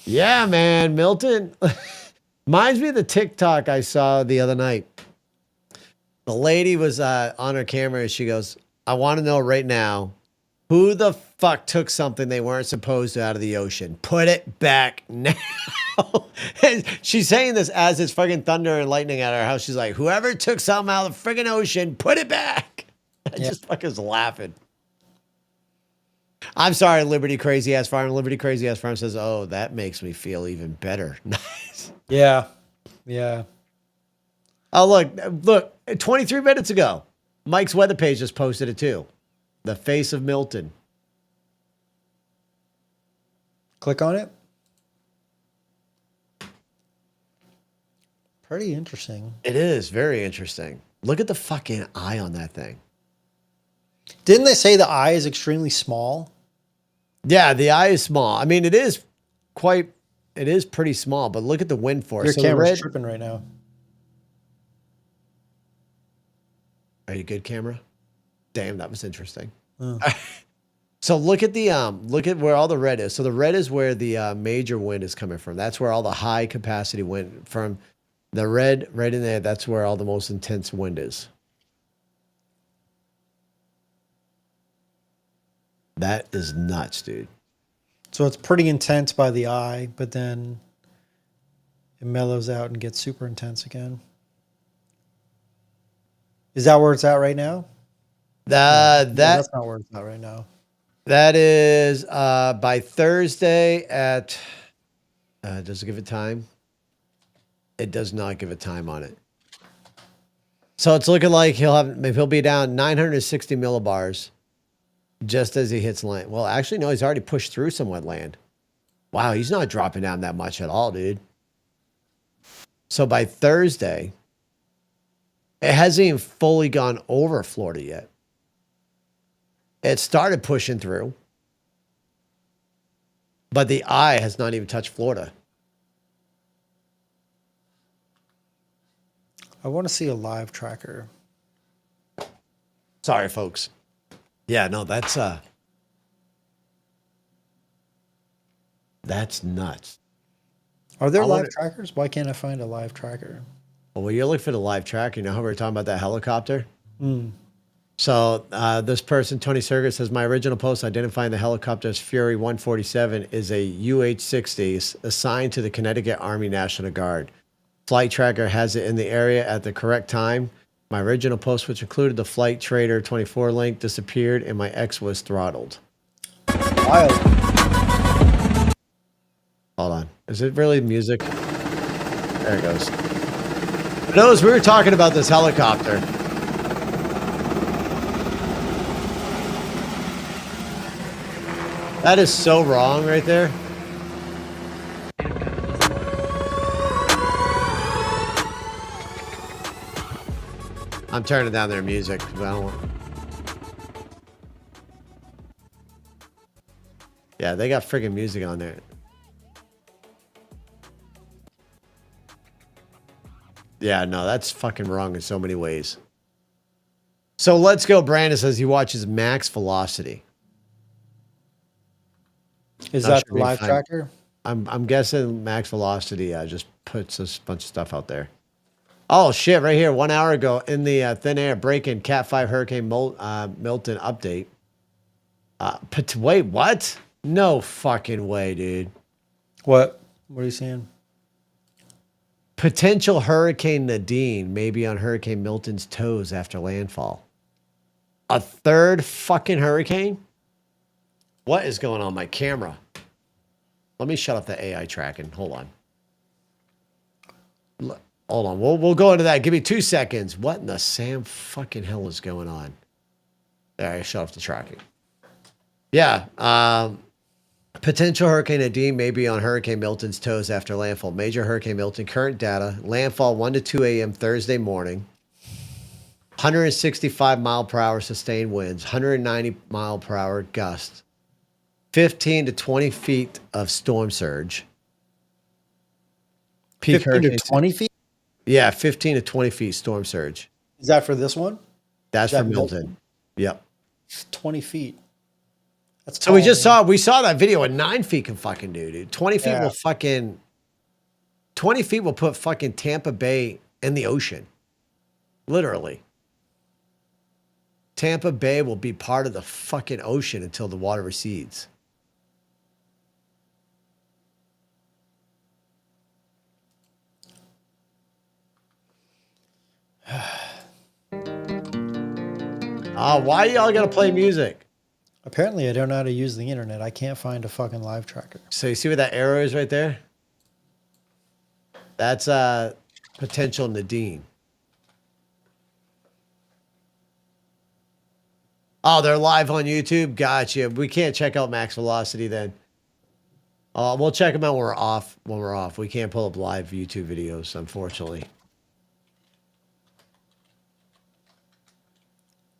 A: Yeah, man, Milton. Reminds me of the TikTok I saw the other night. The lady was on her camera and she goes, I want to know right now, who the fuck took something they weren't supposed to out of the ocean? Put it back now. And she's saying this as it's fucking thunder and lightning at her house. She's like, whoever took something out of the friggin' ocean, put it back. I just fucking was laughing. I'm sorry, Liberty Crazy Ass Farm. Liberty Crazy Ass Farm says, oh, that makes me feel even better. Nice.
B: Yeah. Yeah.
A: Oh, look, 23 minutes ago, Mike's weather page just posted it too. The face of Milton.
B: Click on it. Pretty interesting.
A: It is very interesting. Look at the fucking eye on that thing.
B: Didn't they say the eye is extremely small?
A: Yeah, the eye is small. I mean, it is pretty small, but look at the wind force.
B: Your
A: So the
B: camera's
A: red-
B: tripping right now.
A: Are you good, camera? Damn, that was interesting. So look at where all the red is. So the red is where the major wind is coming from. That's where all the high capacity wind from. The red right in there, that's where all the most intense wind is. That is nuts, dude.
B: So it's pretty intense by the eye, but then it mellows out and gets super intense again. Is that where it's at right now? That's not where it's at right now.
A: That is by Thursday at. Does it give it time? It does not give a time on it. So it's looking like he'll be down 960 millibars just as he hits land. Well, actually, no, he's already pushed through some wet land. Wow, he's not dropping down that much at all, dude. So by Thursday, it hasn't even fully gone over Florida yet. It started pushing through, but the eye has not even touched Florida.
B: I want to see a live tracker.
A: Sorry, folks. Yeah, no, that's nuts.
B: Are there
A: I
B: live
A: wonder-
B: trackers? Why can't I find a live tracker?
A: Well, you're looking for the live track. You know how we were talking about that helicopter? So this person, Tony Sergis, says, my original post identifying the helicopter as Fury 147 is a UH-60 assigned to the Connecticut Army National Guard. Flight tracker has it in the area at the correct time. My original post, which included the Flight Trader 24 link, disappeared and my ex was throttled.
B: Wild.
A: Hold on. Is it really music? There it goes. Notice we were talking about this helicopter. That is so wrong right there. I'm turning down their music. I don't want... Yeah, they got friggin' music on there. Yeah, no, that's fucking wrong in so many ways. So let's go. Brandon says he watches Max Velocity.
B: Is
A: Not
B: that
A: sure
B: the live
A: if I-
B: tracker?
A: I'm guessing Max Velocity just puts a bunch of stuff out there. Oh shit! Right here, 1 hour ago in the thin air break-in Cat 5 Hurricane Milton update. Wait, what? No fucking way, dude.
B: What? What are you saying?
A: Potential Hurricane Nadine may be on Hurricane Milton's toes after landfall. A third fucking hurricane? What is going on my camera? Let me shut off the AI tracking. Hold on. Hold on. We'll go into that. Give me 2 seconds. What in the Sam fucking hell is going on? There, I shut off the tracking. Yeah. Potential Hurricane Nadine may be on Hurricane Milton's toes after landfall. Major Hurricane Milton current data: landfall 1 to 2 a.m. Thursday morning. 165 mile per hour sustained winds, 190 mile per hour gusts, 15 to 20 feet of storm surge. Peak
B: 15 to
A: hurricane
B: 20 feet?
A: Yeah, 15 to 20 feet storm surge.
B: Is that for this one?
A: That's
B: Is
A: for
B: that
A: Milton. Yep.
B: 20 feet. That's
A: So we
B: tall,
A: just
B: man.
A: saw that video. What 9 feet can fucking do, dude. 20 feet
B: Yeah.
A: will fucking 20 feet will put fucking Tampa Bay in the ocean. Literally. Tampa Bay will be part of the fucking ocean until the water recedes. Why y'all gotta play music?
B: Apparently, I don't know how to use the internet. I can't find a fucking live tracker.
A: So you see where that arrow is right there? That's potential Nadine. Oh, they're live on YouTube. Gotcha. We can't check out Max Velocity then. We'll check them out when we're off. When we're off, we can't pull up live YouTube videos, unfortunately.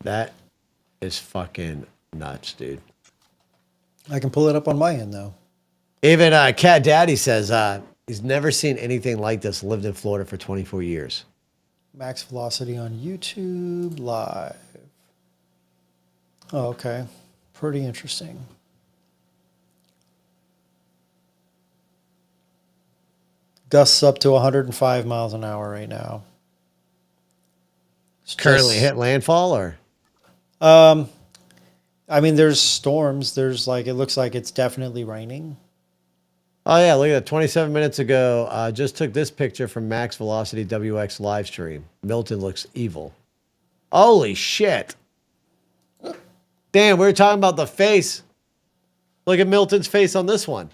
A: That is fucking nuts, dude.
B: I can pull it up on my end, though.
A: Even Cat Daddy says he's never seen anything like this. Lived in Florida for 24 years.
B: Max Velocity on YouTube Live. Oh, okay. Pretty interesting. Gusts up to 105 miles an hour right now. It's
A: Currently
B: just-
A: hit landfall, or
B: I mean, there's storms. There's like, it looks like it's definitely raining.
A: oh yeah, look at that. 27 minutes ago, just took this picture from Max Velocity WX live stream. Milton looks evil. Holy shit! Damn, we were talking about the face. Look at Milton's face on this one.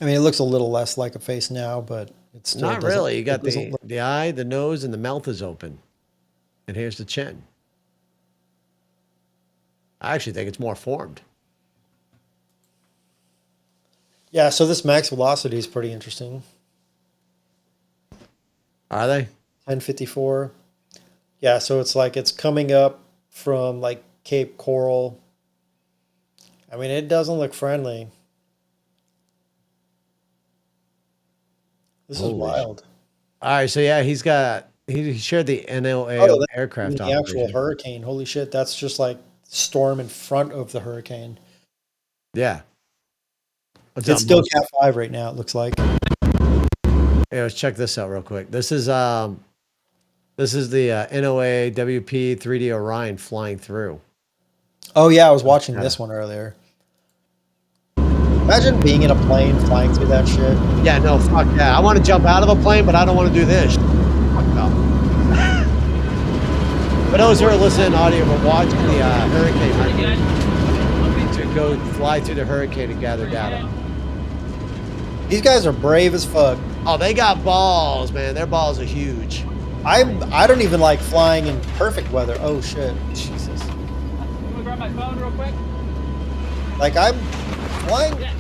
B: I mean, it looks a little less like a face now, but it's still
A: Not
B: doesn't-
A: really. You
B: it
A: got
B: doesn't look-
A: the eye, the nose, and the mouth is open. And here's the chin. I actually think it's more formed.
B: Yeah, so this max velocity is pretty interesting.
A: Are they?
B: 1054. Yeah, so it's like it's coming up from like Cape Coral. I mean, it doesn't look friendly. This is
A: Holy
B: wild.
A: All right, so yeah, he shared the NOAA
B: Oh, that's
A: aircraft
B: the actual
A: operation.
B: hurricane. Holy shit, that's just like storm in front of the hurricane.
A: Yeah. What's
B: It's
A: up,
B: still
A: Mo?
B: Cat 5 right now, it looks like.
A: Yeah, let's check this out real quick. This is the NOAA WP 3D Orion flying through.
B: Oh yeah, I was watching this one earlier. Imagine being in a plane flying through that shit.
A: Yeah, no, fuck that. I want to jump out of a plane, but I don't want to do this. Fuck no. For those who are listening to audio, we're watching the hurricane to go fly through the hurricane and gather data.
B: These guys are brave as fuck.
A: Oh, they got balls, man. Their balls are huge.
B: I don't even like flying in perfect weather. Oh shit.
A: Jesus.
G: I'm gonna grab my phone real quick.
B: Like I'm flying.
A: Grab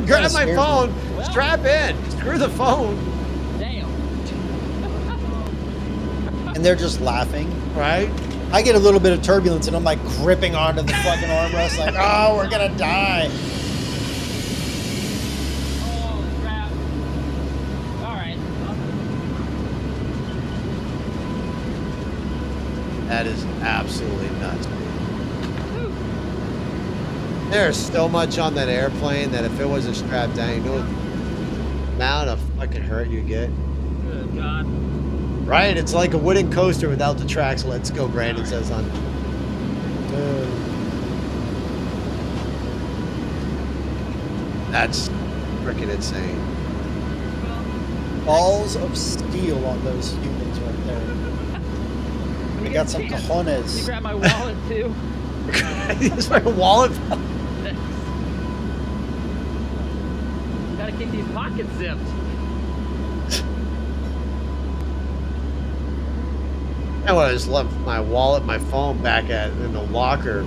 B: kinda
A: my
B: scares
A: phone. Strap in. Screw the phone.
G: Damn.
B: And they're just laughing.
A: Right?
B: I get a little bit of turbulence and I'm like gripping onto the fucking armrest like, oh, we're gonna die.
G: Oh crap. All right.
A: That is absolutely nuts. There's so much on that airplane that if it wasn't strapped down, you know what amount of fucking hurt you get.
G: Good God.
A: Right? It's like a wooden coaster without the tracks. Let's go, Brandon says on. That's freaking insane.
B: Balls of steel on those humans right there. They got some
G: Let me
B: cojones.
G: grab my wallet too.
A: It's like a wallet.
G: Gotta keep these pockets zipped.
A: I would have just left my wallet, my phone back in the locker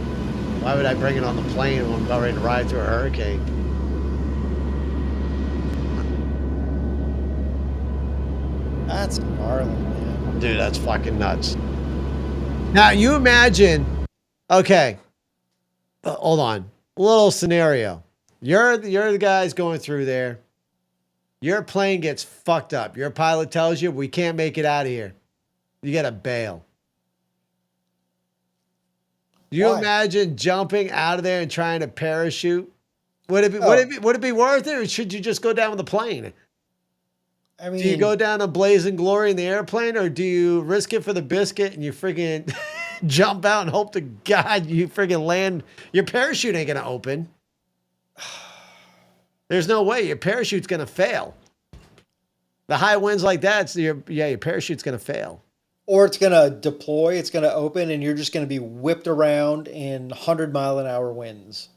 A: Why would I bring it on the plane when I'm about ready to ride through a hurricane?
B: That's gnarly, man.
A: Dude, that's fucking nuts. Now, you imagine, okay, hold on. Little scenario. You're the guys going through there. Your plane gets fucked up. Your pilot tells you, we can't make it out of here. You got to bail. You
B: Why?
A: imagine jumping out of there and trying to parachute? Would it be worth it, or should you just go down with the plane?
B: I mean,
A: Do you go down to blazing glory in the airplane, or do you risk it for the biscuit and you freaking jump out and hope to God you freaking land? Your parachute ain't gonna open. There's no way your parachute's gonna fail. The high winds like that, so your parachute's gonna fail.
B: or it's going to deploy, it's going to open, and you're just going to be whipped around in 100-mile-an-hour winds.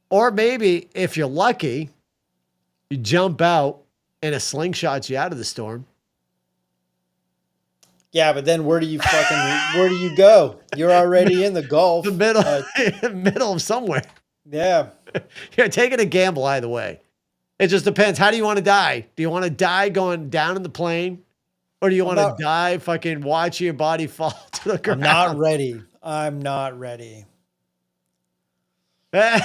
A: Or maybe if you're lucky, you jump out and a slingshots you out of the storm.
B: Yeah, but then where do you go? You're already in the Gulf.
A: The middle of somewhere.
B: Yeah.
A: You're taking a gamble either way. It just depends. How do you want to die? Do you want to die going down in the plane? Or do you want to die fucking watching your body fall to the ground?
B: I'm not ready.
A: That's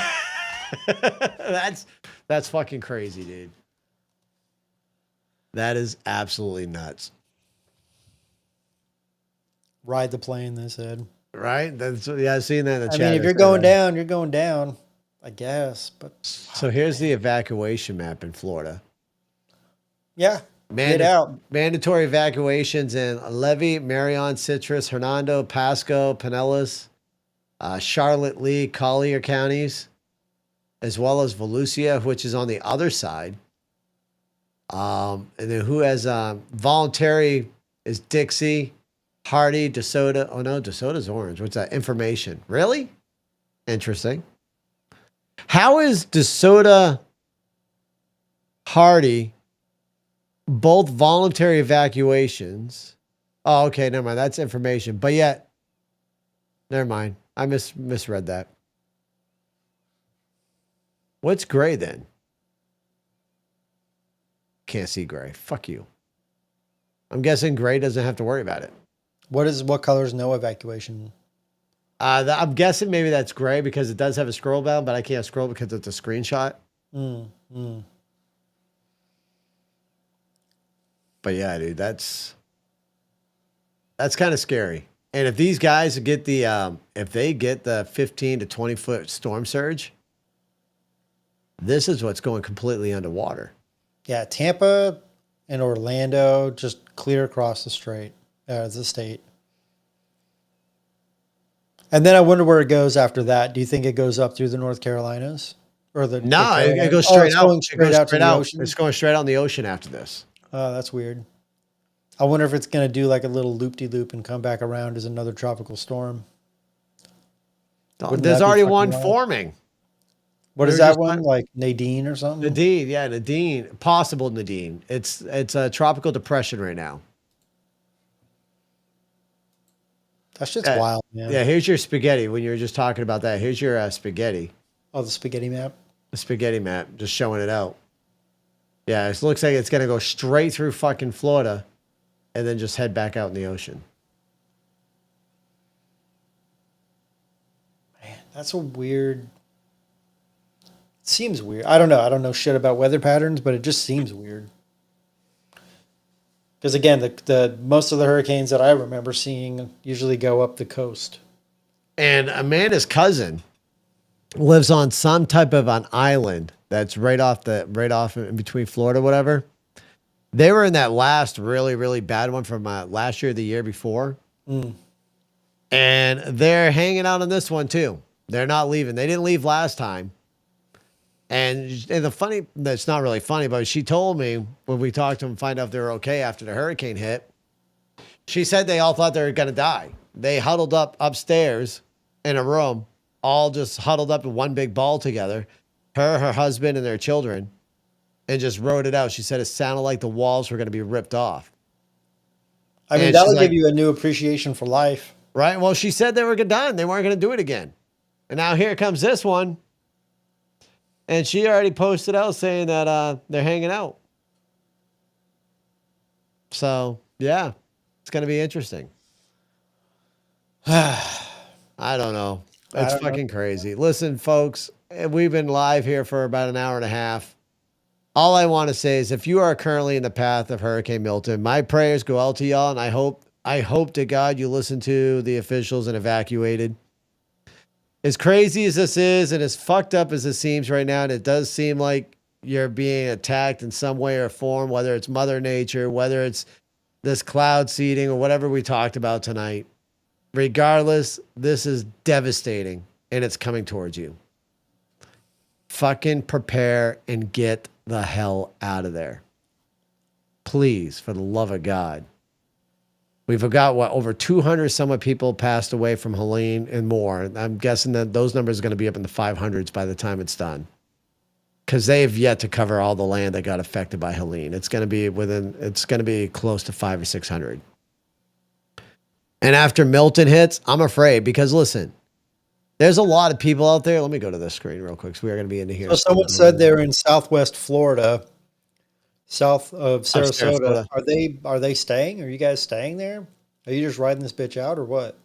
A: fucking crazy, dude. That is absolutely nuts.
B: Ride the plane, they said.
A: Right? I've seen that in the chat.
B: I mean, if you're going down, you're going down, I guess. But
A: so here's the evacuation map in Florida.
B: Yeah. Get out.
A: Mandatory evacuations in Levy, Marion, Citrus, Hernando, Pasco, Pinellas, Charlotte, Lee, Collier counties, as well as Volusia, which is on the other side. And then who has voluntary is Dixie, Hardy, DeSoto. Oh no, DeSoto's orange. What's that? Information. Really? Interesting. How is DeSoto, Hardy, both voluntary evacuations? Oh, okay, never mind. That's information. But yet, never mind. I misread that. What's gray then? Can't see gray. Fuck you. I'm guessing gray doesn't have to worry about it.
B: What color is no evacuation?
A: I'm guessing maybe that's gray because it does have a scroll down, but I can't scroll because it's a screenshot. But yeah, dude, that's kind of scary. And if these guys get if they get the 15 to 20 foot storm surge, this is what's going completely underwater.
B: Yeah, Tampa and Orlando just clear across the state. And then I wonder where it goes after that. Do you think it goes up through the North Carolinas? Or it
A: goes straight out.
B: It goes straight out to the ocean?
A: It's going straight out in the ocean after this.
B: Oh, that's weird. I wonder if it's going to do like a little loop-de-loop and come back around as another tropical storm.
A: There's already one forming.
B: What is that one? Like Nadine or something?
A: Nadine, yeah, Nadine. Possible Nadine. It's a tropical depression right now.
B: That shit's wild, man.
A: Yeah, here's your spaghetti. When you were just talking about that, here's your spaghetti.
B: Oh, the spaghetti map?
A: The spaghetti map, just showing it out. Yeah, it looks like it's going to go straight through fucking Florida and then just head back out in the ocean.
B: Man, that's a weird... It seems weird. I don't know. I don't know shit about weather patterns, but it just seems weird. Because again, the most of the hurricanes that I remember seeing usually go up the coast.
A: And Amanda's cousin lives on some type of an island that's right off in between Florida, whatever. They were in that last really, really bad one from last year, the year before. And they're hanging out on this one too. They're not leaving. They didn't leave last time. And that's not really funny, but she told me when we talked to them, find out if they were okay after the hurricane hit, she said they all thought they were going to die. They huddled up upstairs in a room, all just huddled up in one big ball together, her husband, and their children, and just wrote it out. She said it sounded like the walls were going to be ripped off.
B: I mean, that'll give you a new appreciation for life.
A: Right? Well, she said they were done. They weren't going to do it again. And now here comes this one. And she already posted out saying that they're hanging out. So, yeah, it's going to be interesting. I don't know. It's fucking crazy. Listen, folks, we've been live here for about an hour and a half. All I want to say is if you are currently in the path of Hurricane Milton, my prayers go out to y'all, and I hope to God you listen to the officials and evacuated. As crazy as this is and as fucked up as it seems right now, and it does seem like you're being attacked in some way or form, whether it's Mother Nature, whether it's this cloud seeding or whatever we talked about tonight, regardless, this is devastating and it's coming towards you. Fucking prepare and get the hell out of there. Please, for the love of God. We've got, over 200 some people passed away from Helene and more. I'm guessing that those numbers are going to be up in the 500s by the time it's done. Because they've yet to cover all the land that got affected by Helene. It's going to be close to 500 or 600. And after Milton hits, I'm afraid, because listen, there's a lot of people out there. Let me go to this screen real quick. So we are going to be into here.
B: So someone said they're in Southwest Florida, south of Sarasota. Are they staying? Are you guys staying there? Are you just riding this bitch out or what?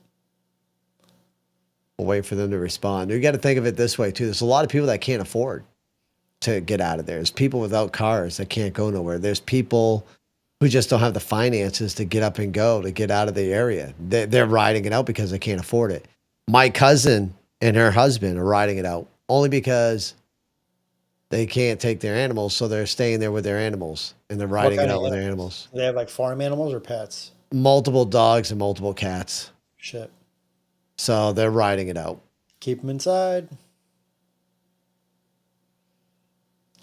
A: We'll wait for them to respond. You got to think of it this way too. There's a lot of people that can't afford to get out of there. There's people without cars that can't go nowhere. There's people who just don't have the finances to get up and go, to get out of the area. They're riding it out because they can't afford it. My cousin and her husband are riding it out only because they can't take their animals, so they're staying there with their animals, and they're riding it out with their animals.
B: Do they have like farm animals or pets?
A: Multiple dogs and multiple cats.
B: Shit.
A: So they're riding it out.
B: Keep them inside.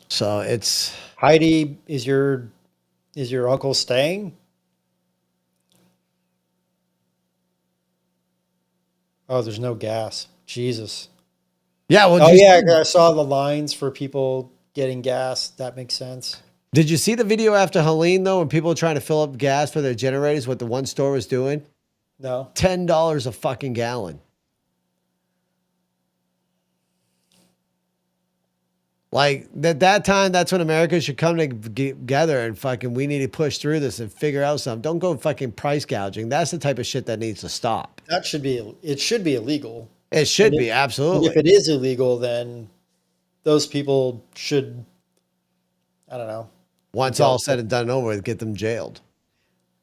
A: So it's...
B: Heidi, is your uncle staying? Oh, there's no gas. Jesus.
A: Yeah. Well,
B: I saw the lines for people getting gas. That makes sense.
A: Did you see the video after Helene, though, when people were trying to fill up gas for their generators, what the one store was doing?
B: No.
A: $10 a fucking gallon. Like, at that time, that's when America should come together and fucking, we need to push through this and figure out something. Don't go fucking price gouging. That's the type of shit that needs to stop.
B: It should be illegal.
A: It should be, absolutely.
B: If it is illegal, then those people should, I don't know.
A: Once all said and done and over with, get them jailed.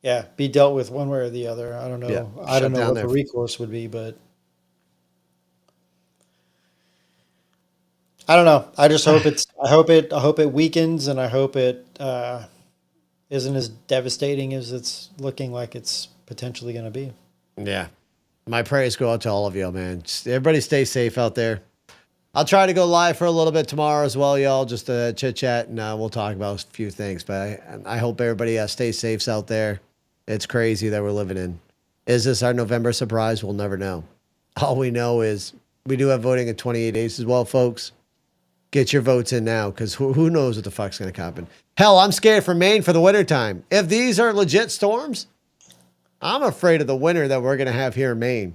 B: Yeah, be dealt with one way or the other. I don't know.
A: Yeah,
B: I don't know what the recourse would be, but I don't know. I just hope I hope it weakens, and I hope it isn't as devastating as it's looking like it's potentially going to be.
A: Yeah. My prayers go out to all of y'all, man. Just everybody stay safe out there. I'll try to go live for a little bit tomorrow as well, y'all, just to chit chat, and we'll talk about a few things. But I hope everybody stays safe out there. It's crazy that we're living in. Is this our November surprise? We'll never know. All we know is we do have voting in 28 days as well, folks. Get your votes in now, because who knows what the fuck's going to happen. Hell, I'm scared for Maine for the wintertime. If these are legit storms, I'm afraid of the winter that we're going to have here in Maine.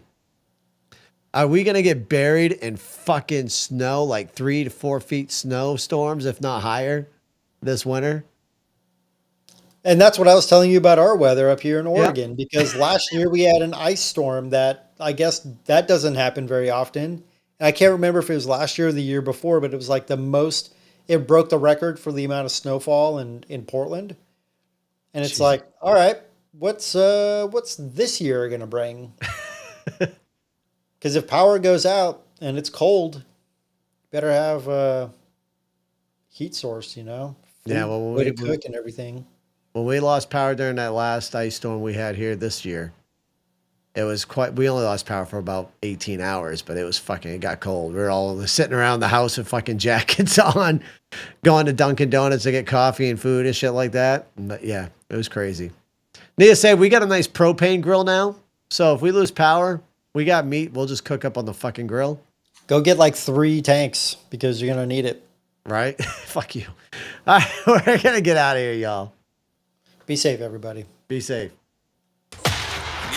A: Are we going to get buried in fucking snow, like 3 to 4 feet snowstorms, if not higher, this winter?
B: And that's what I was telling you about our weather up here in Oregon, because last year we had an ice storm that I guess that doesn't happen very often. And I can't remember if it was last year or the year before, but it was like it broke the record for the amount of snowfall in Portland. And it's like, all right, what's this year going to bring? Because if power goes out and it's cold, better have a heat source, food, way to cook and everything.
A: When we lost power during that last ice storm we had here this year, it was we only lost power for about 18 hours, but it got cold. We were all sitting around the house with fucking jackets on, going to Dunkin' Donuts to get coffee and food and shit like that. But yeah, it was crazy. Need to say, we got a nice propane grill now. So if we lose power, we got meat. We'll just cook up on the fucking grill.
B: Go get like 3 tanks because you're going to need it.
A: Right? Fuck you. All right, we're going to get out of here, y'all.
B: Be safe, everybody.
A: Be safe.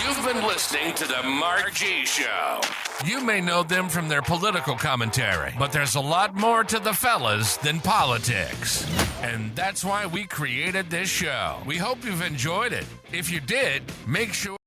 C: You've been listening to The Mark G Show. You may know them from their political commentary, but there's a lot more to the fellas than politics. And that's why we created this show. We hope you've enjoyed it. If you did, make sure